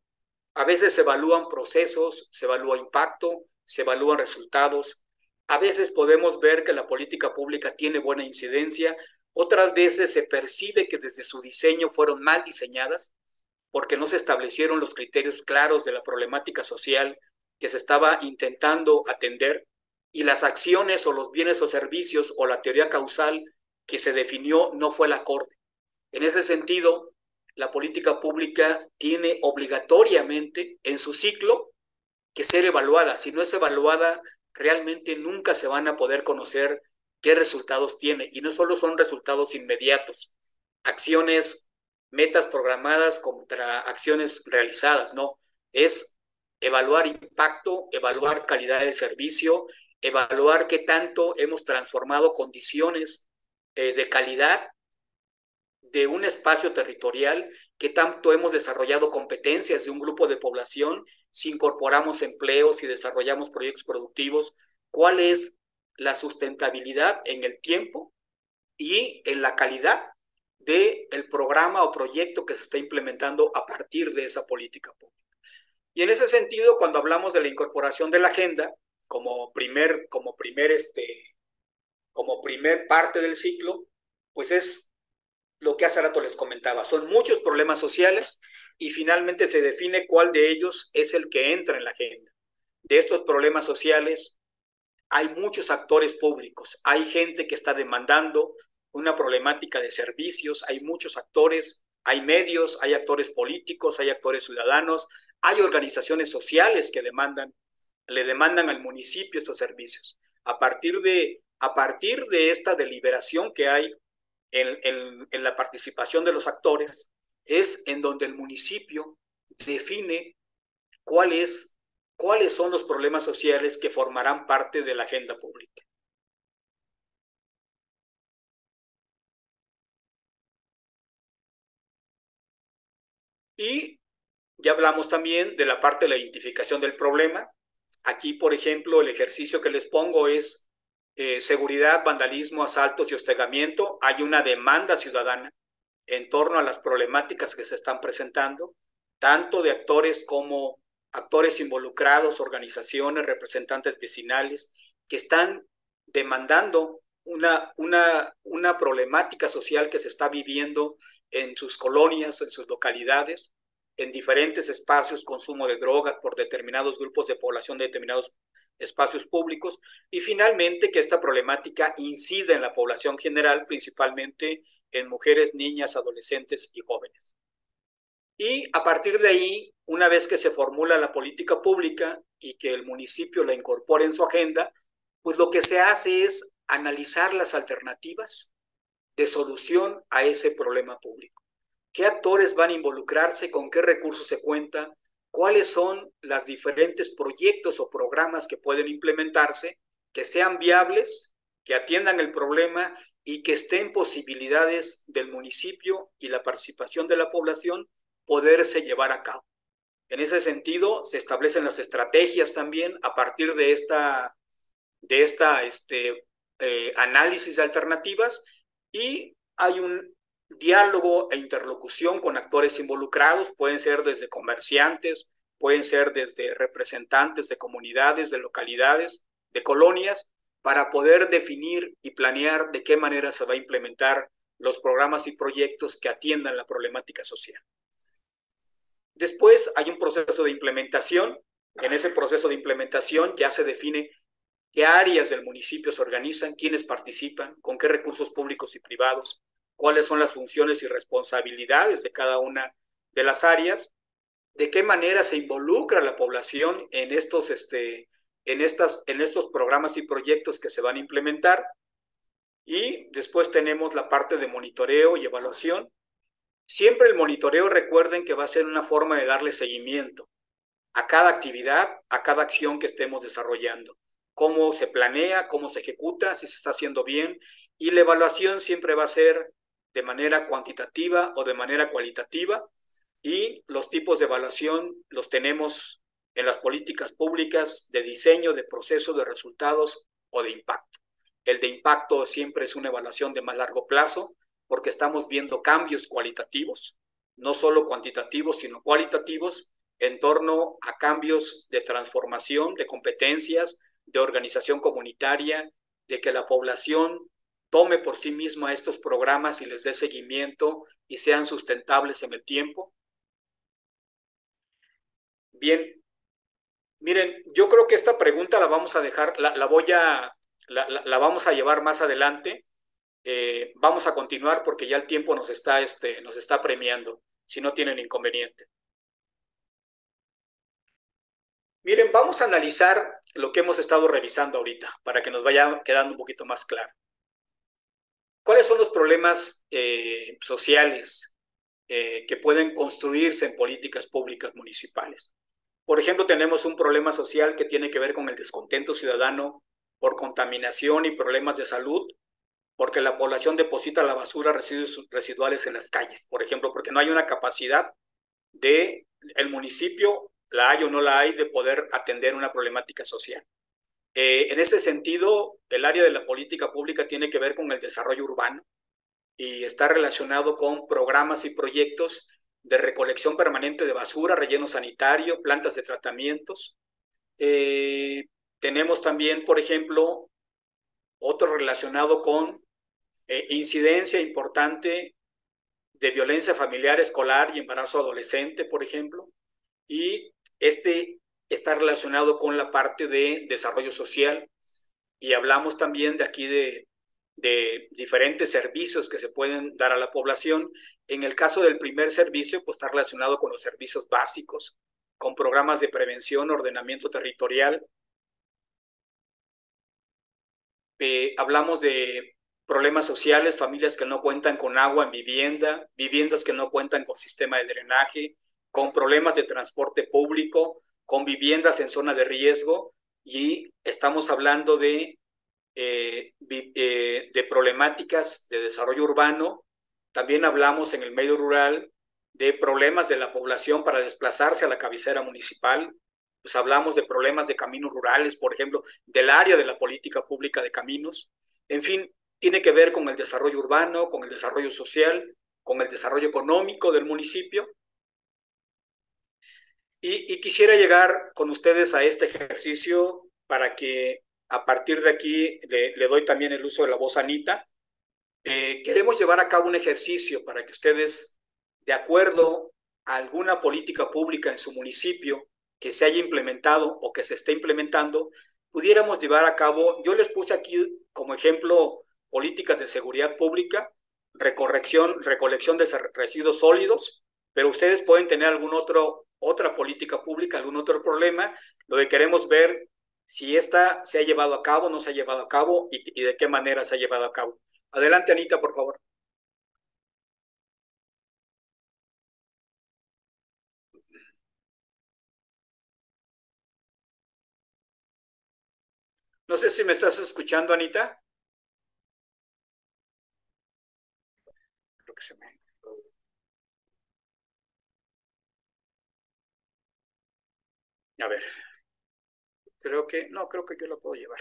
A veces se evalúan procesos, se evalúa impacto, se evalúan resultados. A veces podemos ver que la política pública tiene buena incidencia, otras veces se percibe que desde su diseño fueron mal diseñadas porque no se establecieron los criterios claros de la problemática social que se estaba intentando atender, y las acciones o los bienes o servicios o la teoría causal que se definió no fue la acorde. En ese sentido, la política pública tiene obligatoriamente en su ciclo que ser evaluada. Si no es evaluada, realmente nunca se van a poder conocer qué resultados tiene. Y no solo son resultados inmediatos, acciones, metas programadas contra acciones realizadas, no. Es evaluar impacto, evaluar calidad de servicio, evaluar qué tanto hemos transformado condiciones de calidad de un espacio territorial, qué tanto hemos desarrollado competencias de un grupo de población, si incorporamos empleos y desarrollamos proyectos productivos, cuál es la sustentabilidad en el tiempo y en la calidad del programa o proyecto que se está implementando a partir de esa política pública. Y en ese sentido, cuando hablamos de la incorporación de la agenda como primer parte del ciclo, pues es lo que hace rato les comentaba. Son muchos problemas sociales y finalmente se define cuál de ellos es el que entra en la agenda. De estos problemas sociales hay muchos actores públicos, hay gente que está demandando una problemática de servicios, hay muchos actores, hay medios, hay actores políticos, hay actores ciudadanos, hay organizaciones sociales que le demandan al municipio estos servicios. A partir de esta deliberación que hay en la participación de los actores, es en donde el municipio define cuáles son los problemas sociales que formarán parte de la agenda pública. Y ya hablamos también de la parte de la identificación del problema. Aquí, por ejemplo, el ejercicio que les pongo es seguridad, vandalismo, asaltos y hostigamiento. Hay una demanda ciudadana en torno a las problemáticas que se están presentando, tanto de actores como actores involucrados, organizaciones, representantes vecinales, que están demandando una problemática social que se está viviendo en sus colonias, en sus localidades, en diferentes espacios, consumo de drogas por determinados grupos de población de determinados espacios públicos, y finalmente que esta problemática incida en la población general, principalmente en mujeres, niñas, adolescentes y jóvenes. Y a partir de ahí, una vez que se formula la política pública y que el municipio la incorpore en su agenda, pues lo que se hace es analizar las alternativas de solución a ese problema público. ¿Qué actores van a involucrarse? ¿Con qué recursos se cuenta? ¿Cuáles son los diferentes proyectos o programas que pueden implementarse, que sean viables, que atiendan el problema y que estén posibilidades del municipio y la participación de la población poderse llevar a cabo? En ese sentido, se establecen las estrategias también a partir de esta análisis de alternativas, y hay un diálogo e interlocución con actores involucrados, pueden ser desde comerciantes, pueden ser desde representantes de comunidades, de localidades, de colonias, para poder definir y planear de qué manera se va a implementar los programas y proyectos que atiendan la problemática social. Después hay un proceso de implementación. En ese proceso de implementación ya se define qué áreas del municipio se organizan, quiénes participan, con qué recursos públicos y privados, cuáles son las funciones y responsabilidades de cada una de las áreas, de qué manera se involucra la población en estos programas y proyectos que se van a implementar. Y después tenemos la parte de monitoreo y evaluación. Siempre el monitoreo, recuerden que va a ser una forma de darle seguimiento a cada actividad, a cada acción que estemos desarrollando. Cómo se planea, cómo se ejecuta, si se está haciendo bien. Y la evaluación siempre va a ser de manera cuantitativa o de manera cualitativa. Y los tipos de evaluación los tenemos en las políticas públicas de diseño, de proceso, de resultados o de impacto. El de impacto siempre es una evaluación de más largo plazo, porque estamos viendo cambios cualitativos, no solo cuantitativos, sino cualitativos, en torno a cambios de transformación, de competencias, de organización comunitaria, de que la población tome por sí misma estos programas y les dé seguimiento y sean sustentables en el tiempo. Bien, miren, yo creo que esta pregunta la vamos a dejar, la vamos a llevar más adelante. Vamos a continuar porque ya el tiempo nos está premiando. si no tienen inconveniente. Miren, vamos a analizar lo que hemos estado revisando ahorita para que nos vaya quedando un poquito más claro. ¿Cuáles son los problemas sociales que pueden construirse en políticas públicas municipales? Por ejemplo, tenemos un problema social que tiene que ver con el descontento ciudadano por contaminación y problemas de salud, porque la población deposita la basura, residuos residuales en las calles, por ejemplo, porque no hay una capacidad de el municipio, la hay o no la hay, de poder atender una problemática social. En ese sentido, el área de la política pública tiene que ver con el desarrollo urbano y está relacionado con programas y proyectos de recolección permanente de basura, relleno sanitario, plantas de tratamientos. Tenemos también, por ejemplo, otro relacionado con incidencia importante de violencia familiar escolar y embarazo adolescente, por ejemplo, y este está relacionado con la parte de desarrollo social, y hablamos también de aquí de diferentes servicios que se pueden dar a la población. En el caso del primer servicio, pues está relacionado con los servicios básicos, con programas de prevención, ordenamiento territorial. Hablamos de problemas sociales, familias que no cuentan con agua en vivienda, viviendas que no cuentan con sistema de drenaje, con problemas de transporte público, con viviendas en zona de riesgo, y estamos hablando de problemáticas de desarrollo urbano. También hablamos en el medio rural de problemas de la población para desplazarse a la cabecera municipal. Pues hablamos de problemas de caminos rurales, por ejemplo, del área de la política pública de caminos. En fin, tiene que ver con el desarrollo urbano, con el desarrollo social, con el desarrollo económico del municipio. Y quisiera llegar con ustedes a este ejercicio para que a partir de aquí le doy también el uso de la voz a Anita. Queremos llevar a cabo un ejercicio para que ustedes, de acuerdo a alguna política pública en su municipio que se haya implementado o que se esté implementando, pudiéramos llevar a cabo, yo les puse aquí como ejemplo políticas de seguridad pública, recolección de residuos sólidos, pero ustedes pueden tener otra política pública, algún otro problema. Lo que queremos ver si esta se ha llevado a cabo, no se ha llevado a cabo y de qué manera se ha llevado a cabo. Adelante, Anita, por favor. No sé si me estás escuchando, Anita. Creo que se me... A ver, creo que yo lo puedo llevar.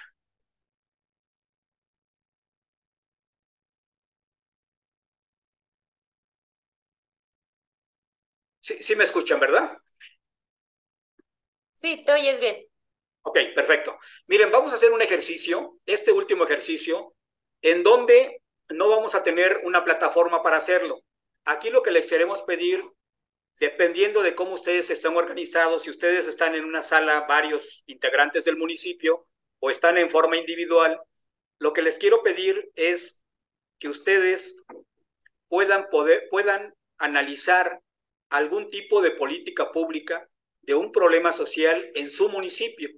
Sí me escuchan, ¿verdad? Sí, te oyes bien. Ok, perfecto. Miren, vamos a hacer un ejercicio, este último ejercicio, en donde no vamos a tener una plataforma para hacerlo. Aquí lo que les queremos pedir, dependiendo de cómo ustedes están organizados, si ustedes están en una sala, varios integrantes del municipio, o están en forma individual, lo que les quiero pedir es que ustedes puedan analizar algún tipo de política pública de un problema social en su municipio,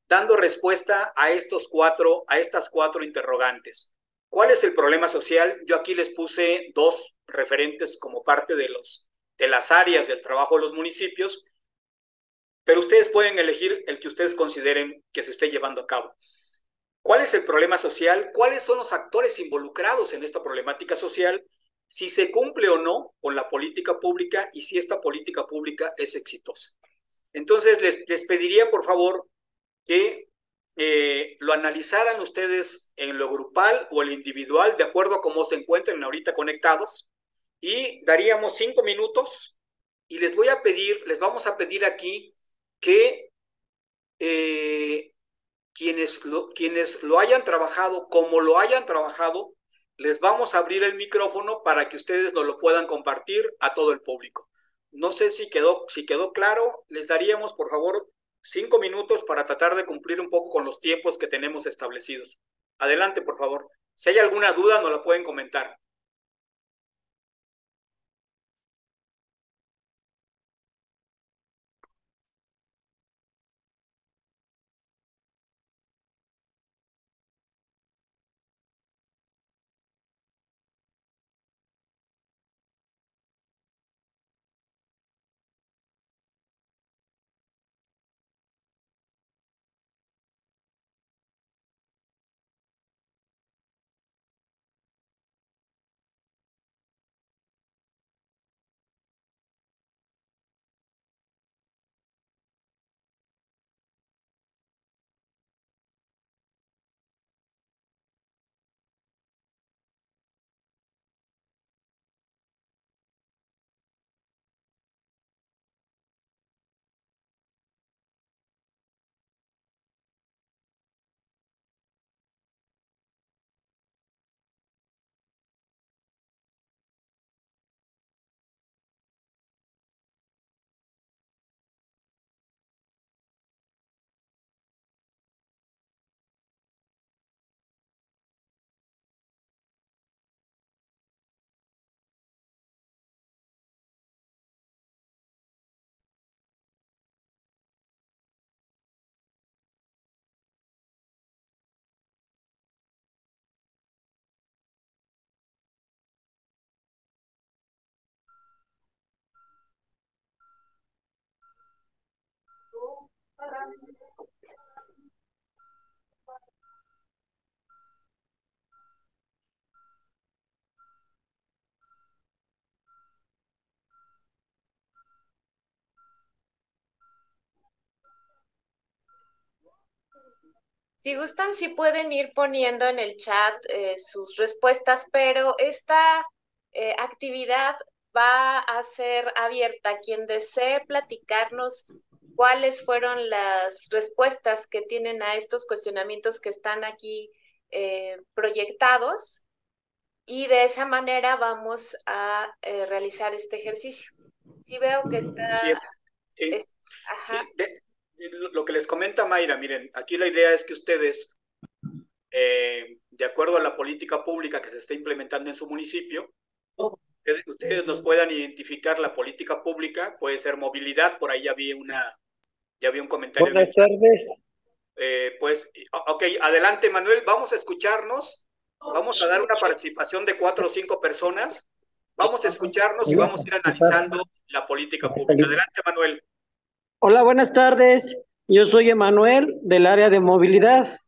dando respuesta a estas cuatro interrogantes. ¿Cuál es el problema social? Yo aquí les puse dos referentes como parte de las áreas del trabajo de los municipios, pero ustedes pueden elegir el que ustedes consideren que se esté llevando a cabo. ¿Cuál es el problema social? ¿Cuáles son los actores involucrados en esta problemática social? Si se cumple o no con la política pública y si esta política pública es exitosa. Entonces, les pediría, por favor, que lo analizaran ustedes en lo grupal o el individual, de acuerdo a cómo se encuentren ahorita conectados, y daríamos 5 minutos y les vamos a pedir aquí que quienes lo hayan trabajado, como lo hayan trabajado, les vamos a abrir el micrófono para que ustedes nos lo puedan compartir a todo el público. No sé si quedó claro. Les daríamos, por favor, 5 minutos para tratar de cumplir un poco con los tiempos que tenemos establecidos. Adelante, por favor. Si hay alguna duda, nos la pueden comentar. Si gustan, sí pueden ir poniendo en el chat sus respuestas, pero esta actividad va a ser abierta. Quien desee platicarnos cuáles fueron las respuestas que tienen a estos cuestionamientos que están aquí proyectados, y de esa manera vamos a realizar este ejercicio. Sí veo que Así está... es. Sí, ajá. sí. Lo que les comenta Mayra, miren, aquí la idea es que ustedes, de acuerdo a la política pública que se está implementando en su municipio, ustedes nos puedan identificar la política pública, puede ser movilidad, por ahí ya vi un comentario en el Buenas chat. tardes. Pues, ok, adelante Manuel, vamos a escucharnos, vamos a dar una participación de 4 o 5 personas, vamos a escucharnos y vamos a ir analizando la política pública. Adelante Manuel. Hola, buenas tardes. Yo soy Emanuel del área de movilidad,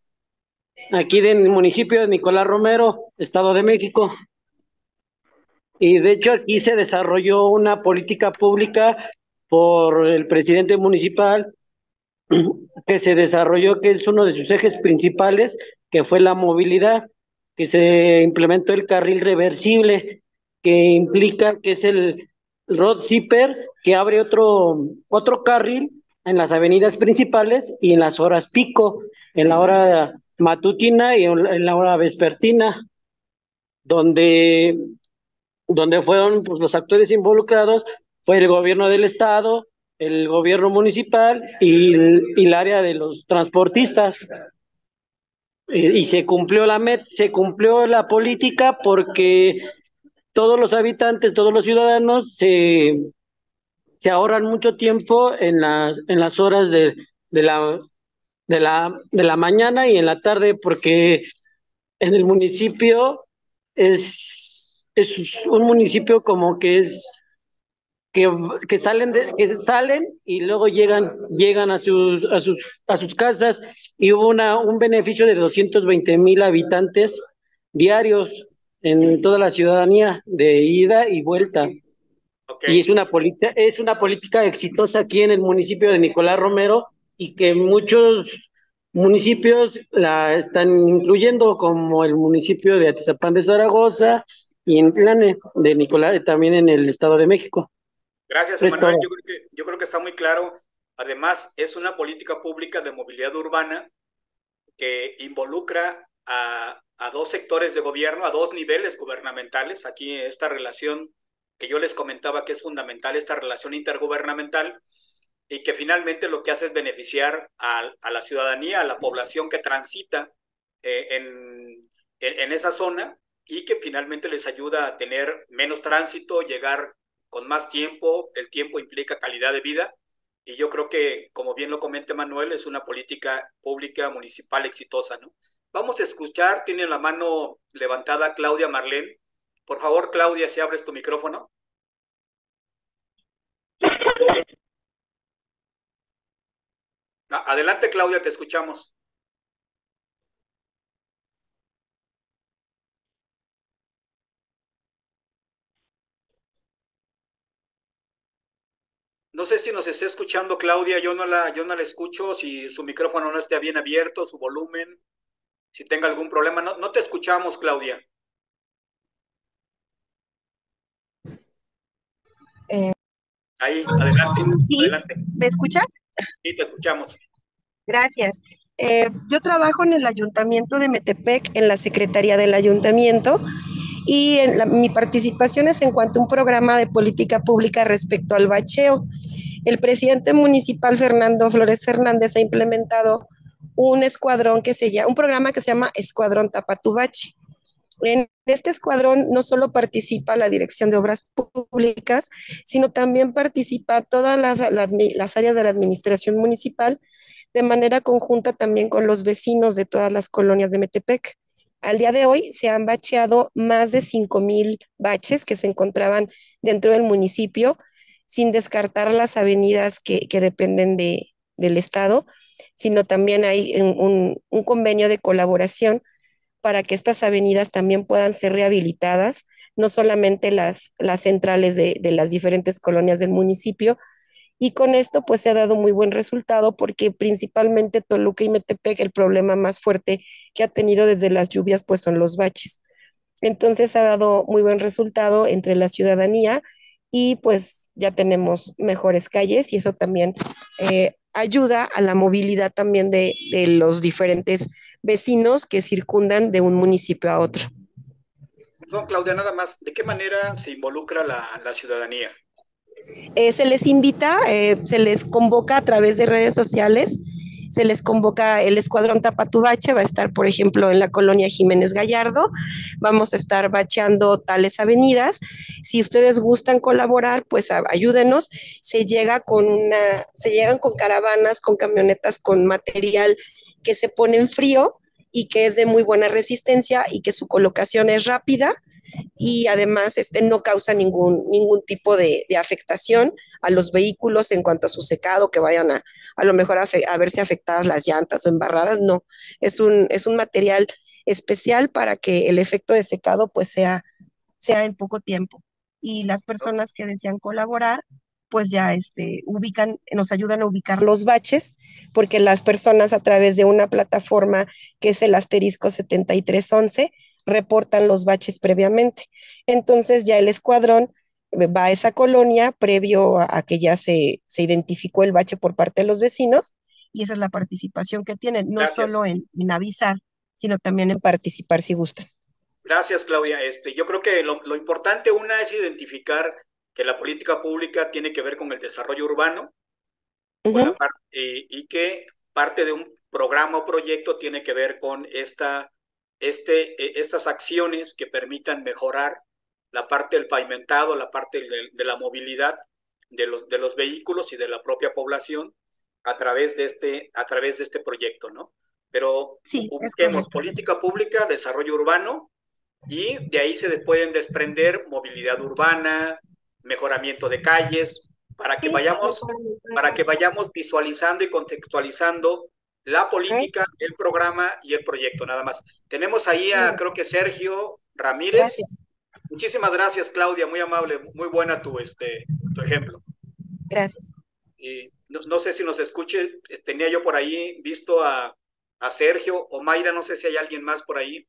aquí del municipio de Nicolás Romero, Estado de México. Y de hecho aquí se desarrolló una política pública por el presidente municipal que se desarrolló, que es uno de sus ejes principales, que fue la movilidad, que se implementó el carril reversible, que implica que es el road zipper, que abre otro carril en las avenidas principales y en las horas pico, en la hora matutina y en la hora vespertina, donde, donde fueron pues, los actores involucrados, fue el gobierno del estado, el gobierno municipal y el área de los transportistas. Y se cumplió la política porque todos los habitantes, todos los ciudadanos se ahorran mucho tiempo en las horas de la, de la mañana y en la tarde, porque en el municipio es un municipio como que es que, que salen y luego llegan a sus casas, y hubo un beneficio de 220,000 habitantes diarios en toda la ciudadanía de ida y vuelta. Y Okay. es una política exitosa aquí en el municipio de Nicolás Romero, y que muchos municipios la están incluyendo, como el municipio de Atizapán de Zaragoza y en Tlane de Nicolás, también en el Estado de México. Gracias, Es Emanuel. todo. Yo creo que está muy claro. Además, es una política pública de movilidad urbana que involucra a dos sectores de gobierno, a dos niveles gubernamentales. Aquí esta relación que yo les comentaba que es fundamental, esta relación intergubernamental, y que finalmente lo que hace es beneficiar a la ciudadanía, a la población que transita en esa zona, y que finalmente les ayuda a tener menos tránsito, llegar con más tiempo. El tiempo implica calidad de vida, y yo creo que, como bien lo comenta Manuel, es una política pública municipal exitosa, ¿no? Vamos a escuchar, tiene la mano levantada Claudia Marlene. Por favor, Claudia, si abres tu micrófono. Adelante, Claudia, te escuchamos. No sé si nos está escuchando Claudia, yo no la escucho, si su micrófono no está bien abierto, su volumen, si tenga algún problema. No te escuchamos, Claudia. Ahí, adelante, Sí, adelante. ¿me escucha? Sí, te escuchamos. Gracias. Yo trabajo en el Ayuntamiento de Metepec, en la Secretaría del Ayuntamiento, y mi participación es en cuanto a un programa de política pública respecto al bacheo. El presidente municipal, Fernando Flores Fernández, ha implementado un programa que se llama Escuadrón Tapa tu Bache. En este escuadrón no solo participa la Dirección de Obras Públicas, sino también participa todas las áreas de la administración municipal, de manera conjunta también con los vecinos de todas las colonias de Metepec. Al día de hoy se han bacheado más de 5,000 baches que se encontraban dentro del municipio, sin descartar las avenidas que dependen de del Estado, sino también hay un convenio de colaboración para que estas avenidas también puedan ser rehabilitadas, no solamente las centrales de las diferentes colonias del municipio, y con esto pues se ha dado muy buen resultado porque principalmente Toluca y Metepec el problema más fuerte que ha tenido desde las lluvias pues son los baches. Entonces ha dado muy buen resultado entre la ciudadanía y pues ya tenemos mejores calles y eso también ayuda a la movilidad también de los diferentes vecinos que circundan de un municipio a otro. No, Claudia, nada más, ¿de qué manera se involucra la ciudadanía? Se les invita, se les convoca a través de redes sociales, se les convoca el Escuadrón Tapatubache, va a estar, por ejemplo, en la colonia Jiménez Gallardo, vamos a estar bacheando tales avenidas. Si ustedes gustan colaborar, pues ayúdenos. Se llegan con caravanas, con camionetas, con material que se pone en frío y que es de muy buena resistencia y que su colocación es rápida y además no causa ningún tipo de afectación a los vehículos en cuanto a su secado, que vayan a lo mejor a verse afectadas las llantas o embarradas, no, es un material especial para que el efecto de secado pues sea en poco tiempo. Y las personas que desean colaborar, pues ya nos ayudan a ubicar los baches, porque las personas a través de una plataforma que es el asterisco 7311 reportan los baches previamente. Entonces ya el escuadrón va a esa colonia previo a que ya se identificó el bache por parte de los vecinos y esa es la participación que tienen, no solo Gracias. en avisar, sino también en participar si gustan. Gracias, Claudia. Yo creo que lo importante, una, es identificar que la política pública tiene que ver con el desarrollo urbano, con la parte, y que parte de un programa o proyecto tiene que ver con estas acciones que permitan mejorar la parte del pavimentado, la parte de la movilidad de los vehículos y de la propia población a través de este proyecto, ¿no? Pero Sí, es ubiquemos correcto. política pública, desarrollo urbano, y de ahí se pueden desprender movilidad urbana, mejoramiento de calles, Sí, para que vayamos visualizando y contextualizando la política, el programa y el proyecto, nada más. Tenemos ahí a, creo que Sergio Ramírez. Gracias, Muchísimas gracias, Claudia, muy amable, muy buena tu ejemplo. gracias. Y no sé si nos escuche, tenía yo por ahí visto a Sergio o Mayra, no sé si hay alguien más por ahí.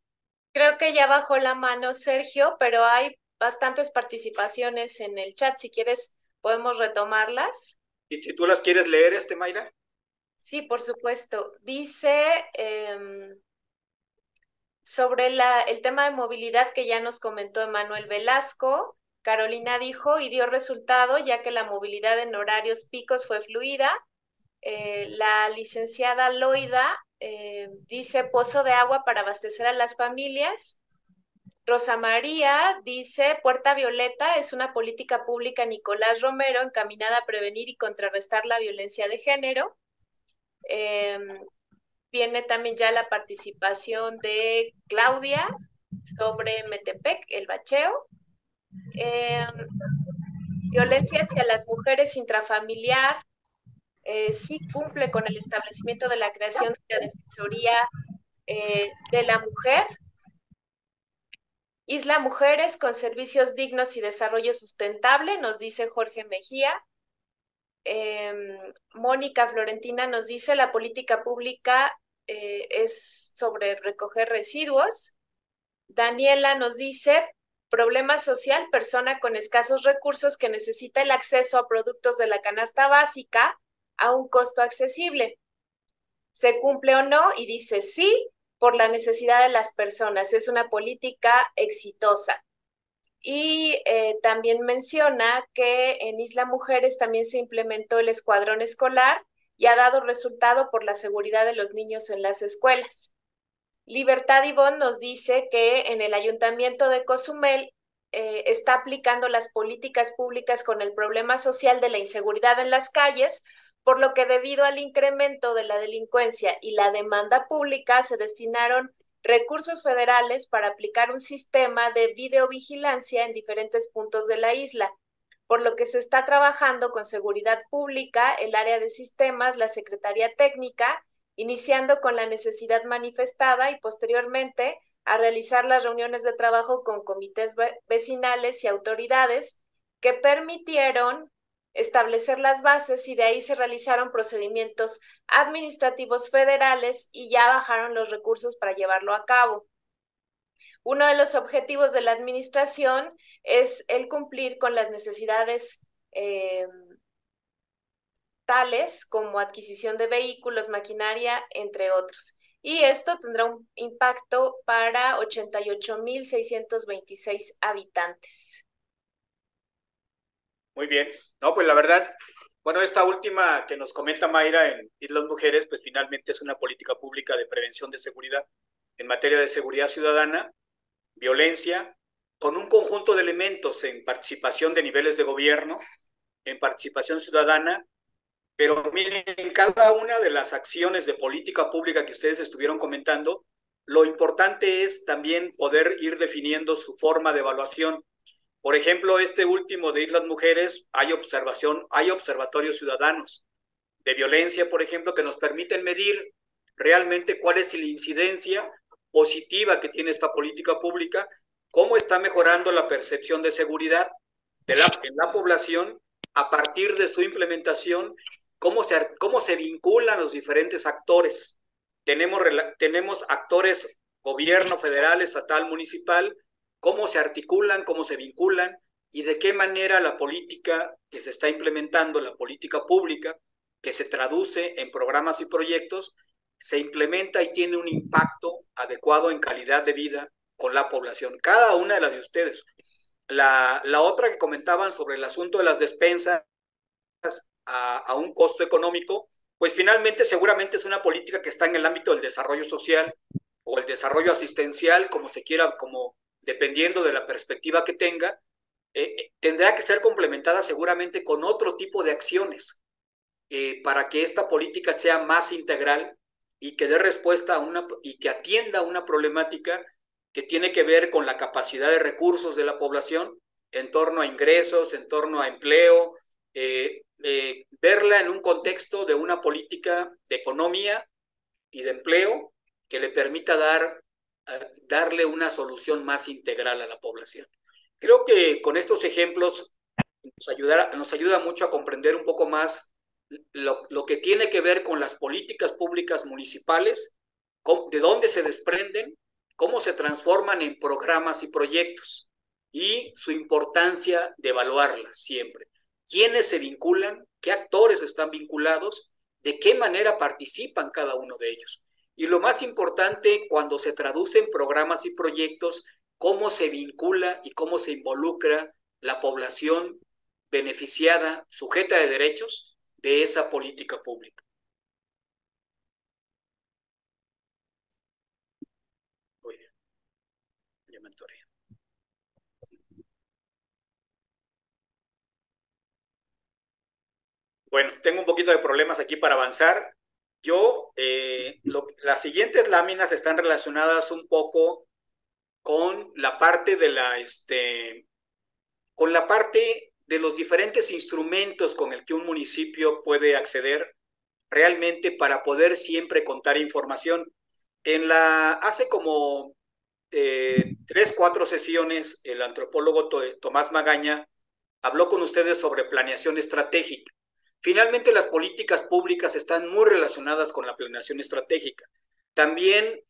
Creo que ya bajó la mano Sergio, pero hay bastantes participaciones en el chat. Si quieres, podemos retomarlas. Y si tú las quieres leer, Mayra. Sí, por supuesto. Dice sobre el tema de movilidad que ya nos comentó Emanuel Velasco. Carolina dijo y dio resultado ya que la movilidad en horarios picos fue fluida. La licenciada Loida dice pozo de agua para abastecer a las familias. Rosa María dice, Puerta Violeta es una política pública Nicolás Romero encaminada a prevenir y contrarrestar la violencia de género. Viene también ya la participación de Claudia sobre Metepec, el bacheo. Violencia hacia las mujeres intrafamiliar, sí cumple con el establecimiento de la creación de la Defensoría de la Mujer. Isla Mujeres con servicios dignos y desarrollo sustentable, nos dice Jorge Mejía. Mónica Florentina nos dice la política pública es sobre recoger residuos. Daniela nos dice problema social, persona con escasos recursos que necesita el acceso a productos de la canasta básica a un costo accesible. ¿Se cumple o no? Y dice sí, por la necesidad de las personas. Es una política exitosa. Y también menciona que en Isla Mujeres también se implementó el escuadrón escolar y ha dado resultado por la seguridad de los niños en las escuelas. Libertad Ivonne nos dice que en el Ayuntamiento de Cozumel está aplicando las políticas públicas con el problema social de la inseguridad en las calles, por lo que debido al incremento de la delincuencia y la demanda pública se destinaron recursos federales para aplicar un sistema de videovigilancia en diferentes puntos de la isla, por lo que se está trabajando con Seguridad Pública, el área de sistemas, la Secretaría Técnica, iniciando con la necesidad manifestada y posteriormente a realizar las reuniones de trabajo con comités vecinales y autoridades que permitieron establecer las bases y de ahí se realizaron procedimientos administrativos federales y ya bajaron los recursos para llevarlo a cabo. Uno de los objetivos de la administración es el cumplir con las necesidades tales como adquisición de vehículos, maquinaria, entre otros. Y esto tendrá un impacto para 88,626 habitantes. Muy bien. No, pues la verdad, bueno, esta última que nos comenta Mayra en Islas Mujeres, pues finalmente es una política pública de prevención de seguridad en materia de seguridad ciudadana, violencia, con un conjunto de elementos en participación de niveles de gobierno, en participación ciudadana, pero miren, en cada una de las acciones de política pública que ustedes estuvieron comentando, lo importante es también poder ir definiendo su forma de evaluación. Por ejemplo, este último de Islas Mujeres, hay observatorios ciudadanos de violencia, por ejemplo, que nos permiten medir realmente cuál es la incidencia positiva que tiene esta política pública, cómo está mejorando la percepción de seguridad en la población a partir de su implementación, cómo se vinculan los diferentes actores. Tenemos actores, gobierno federal, estatal, municipal, cómo se articulan, cómo se vinculan y de qué manera la política que se está implementando, la política pública, que se traduce en programas y proyectos, se implementa y tiene un impacto adecuado en calidad de vida con la población. Cada una de las de ustedes. La otra que comentaban sobre el asunto de las despensas a un costo económico, pues finalmente seguramente es una política que está en el ámbito del desarrollo social o el desarrollo asistencial, como se quiera, como dependiendo de la perspectiva que tenga, tendrá que ser complementada seguramente con otro tipo de acciones para que esta política sea más integral y que dé respuesta y que atienda una problemática que tiene que ver con la capacidad de recursos de la población en torno a ingresos, en torno a empleo, verla en un contexto de una política de economía y de empleo que le permita darle una solución más integral a la población. Creo que con estos ejemplos nos ayuda mucho a comprender un poco más lo que tiene que ver con las políticas públicas municipales, de dónde se desprenden, cómo se transforman en programas y proyectos y su importancia de evaluarlas siempre. ¿Quiénes se vinculan? ¿Qué actores están vinculados? ¿De qué manera participan cada uno de ellos? Y lo más importante, cuando se traducen programas y proyectos, cómo se vincula y cómo se involucra la población beneficiada, sujeta de derechos, de esa política pública. Muy bien. Ya me atoré. Bueno, tengo un poquito de problemas aquí para avanzar. Las siguientes láminas están relacionadas un poco con la parte con la parte de los diferentes instrumentos con el que un municipio puede acceder realmente para poder siempre contar información. Hace como 3, 4 sesiones, el antropólogo Tomás Magaña habló con ustedes sobre planeación estratégica. Finalmente, las políticas públicas están muy relacionadas con la planeación estratégica. También,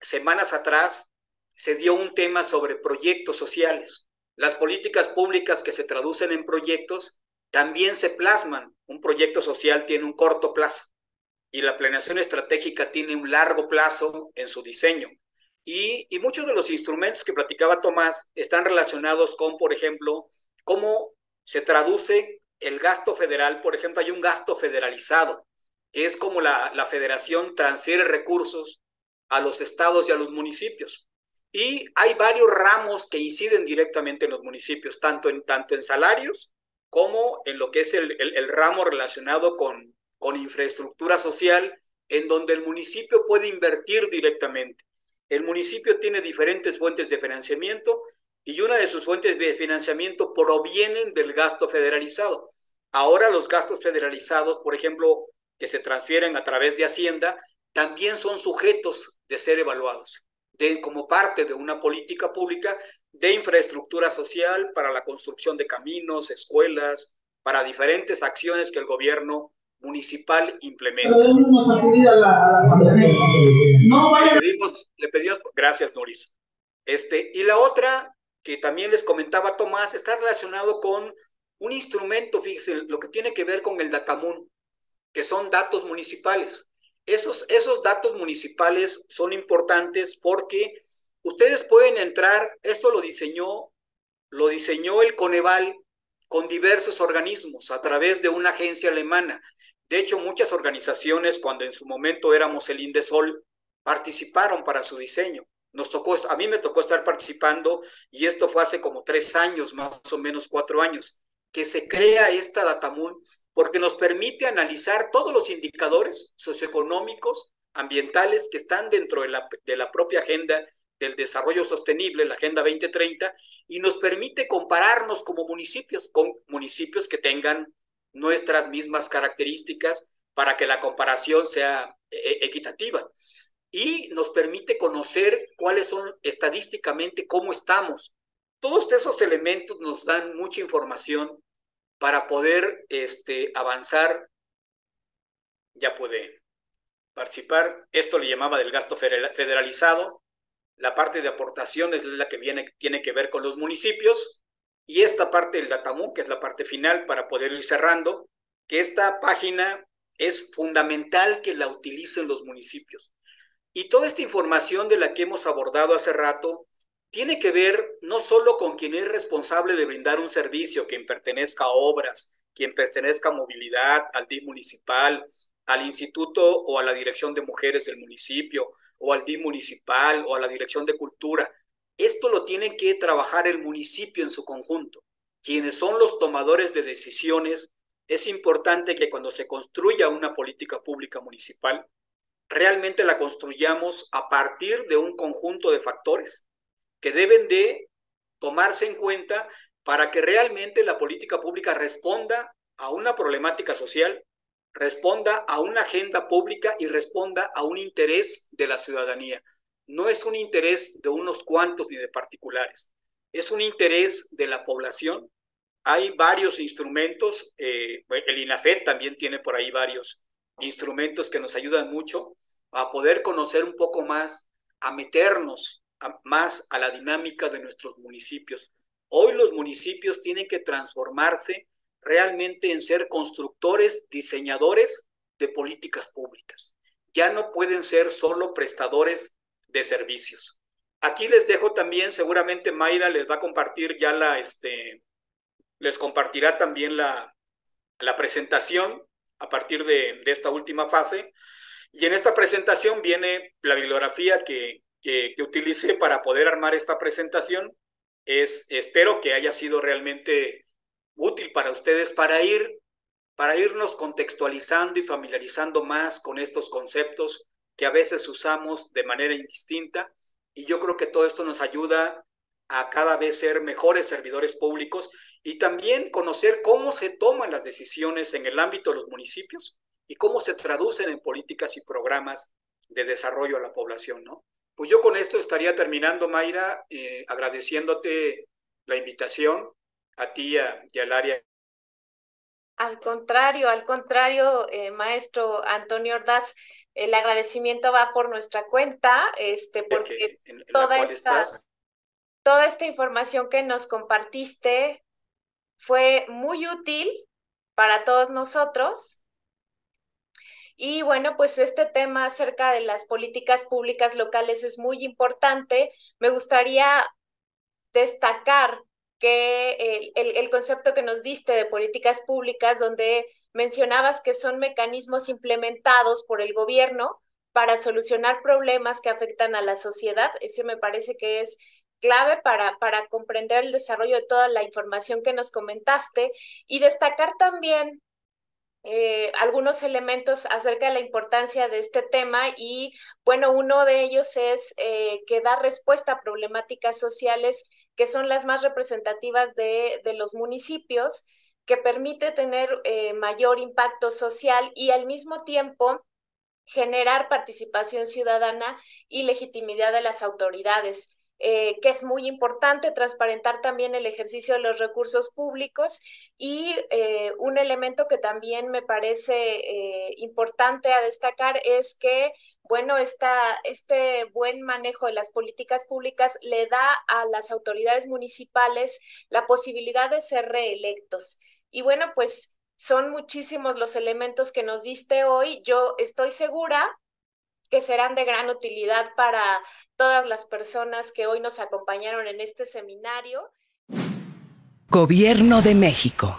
semanas atrás, se dio un tema sobre proyectos sociales. Las políticas públicas que se traducen en proyectos también se plasman. Un proyecto social tiene un corto plazo y la planeación estratégica tiene un largo plazo en su diseño. Y muchos de los instrumentos que platicaba Tomás están relacionados con, por ejemplo, cómo se traduce el gasto federal. Por ejemplo, hay un gasto federalizado, que es como la federación transfiere recursos a los estados y a los municipios. Y hay varios ramos que inciden directamente en los municipios, tanto en salarios como en lo que es el ramo relacionado con infraestructura social, en donde el municipio puede invertir directamente. El municipio tiene diferentes fuentes de financiamiento y una de sus fuentes de financiamiento provienen del gasto federalizado. Ahora los gastos federalizados, por ejemplo, que se transfieren a través de Hacienda, también son sujetos de ser evaluados como parte de una política pública de infraestructura social para la construcción de caminos, escuelas, para diferentes acciones que el gobierno municipal implementa. Le pedimos, gracias, Noris. Y la otra, que también les comentaba Tomás, está relacionado con un instrumento, fíjense, lo que tiene que ver con el Datamun, que son datos municipales. Esos datos municipales son importantes porque ustedes pueden entrar, esto lo diseñó el Coneval con diversos organismos a través de una agencia alemana. De hecho, muchas organizaciones, cuando en su momento éramos el Indesol, participaron para su diseño. A mí me tocó estar participando, y esto fue hace como 3 años, más o menos 4 años, que se crea esta Datamun, porque nos permite analizar todos los indicadores socioeconómicos, ambientales, que están dentro de la propia agenda del desarrollo sostenible, la Agenda 2030, y nos permite compararnos como municipios, con municipios que tengan nuestras mismas características para que la comparación sea equitativa. Y nos permite conocer cuáles son estadísticamente, cómo estamos. Todos esos elementos nos dan mucha información para poder avanzar. Ya puede participar. Esto le llamaba del gasto federalizado. La parte de aportaciones es la que tiene que ver con los municipios, y esta parte del Datamun, que es la parte final para poder ir cerrando, que esta página es fundamental que la utilicen los municipios. Y toda esta información de la que hemos abordado hace rato tiene que ver no solo con quien es responsable de brindar un servicio, quien pertenezca a obras, quien pertenezca a movilidad, al DIF municipal, al instituto o a la dirección de mujeres del municipio, o al DIF municipal, o a la dirección de cultura. Esto lo tiene que trabajar el municipio en su conjunto. Quienes son los tomadores de decisiones, es importante que cuando se construya una política pública municipal, realmente la construyamos a partir de un conjunto de factores que deben de tomarse en cuenta para que realmente la política pública responda a una problemática social, responda a una agenda pública y responda a un interés de la ciudadanía. No es un interés de unos cuantos ni de particulares, es un interés de la población. Hay varios instrumentos, el INAFET también tiene por ahí varios instrumentos que nos ayudan mucho a poder conocer un poco más, a meternos más a la dinámica de nuestros municipios. Hoy los municipios tienen que transformarse realmente en ser constructores, diseñadores de políticas públicas. Ya no pueden ser solo prestadores de servicios. Aquí les dejo también, seguramente Mayra les va a compartir ya les compartirá también la presentación a partir de esta última fase. Y en esta presentación viene la bibliografía que utilicé para poder armar esta presentación. Espero que haya sido realmente útil para ustedes para irnos contextualizando y familiarizando más con estos conceptos que a veces usamos de manera indistinta, y yo creo que todo esto nos ayuda a cada vez ser mejores servidores públicos y también conocer cómo se toman las decisiones en el ámbito de los municipios y cómo se traducen en políticas y programas de desarrollo a la población, ¿no? Pues yo con esto estaría terminando, Mayra, agradeciéndote la invitación a ti y al área. Al contrario, maestro Antonio Ordaz, el agradecimiento va por nuestra cuenta, porque toda esta información que nos compartiste fue muy útil para todos nosotros. Y bueno, pues este tema acerca de las políticas públicas locales es muy importante. Me gustaría destacar que el concepto que nos diste de políticas públicas, donde mencionabas que son mecanismos implementados por el gobierno para solucionar problemas que afectan a la sociedad, ese me parece que es clave para comprender el desarrollo de toda la información que nos comentaste, y destacar también algunos elementos acerca de la importancia de este tema. Y bueno, uno de ellos es que da respuesta a problemáticas sociales que son las más representativas de los municipios, que permite tener mayor impacto social y al mismo tiempo generar participación ciudadana y legitimidad de las autoridades, que es muy importante transparentar también el ejercicio de los recursos públicos y un elemento que también me parece importante a destacar es que, bueno, este buen manejo de las políticas públicas le da a las autoridades municipales la posibilidad de ser reelectos. Y bueno, pues son muchísimos los elementos que nos diste hoy. Yo estoy segura que serán de gran utilidad para todas las personas que hoy nos acompañaron en este seminario. Gobierno de México.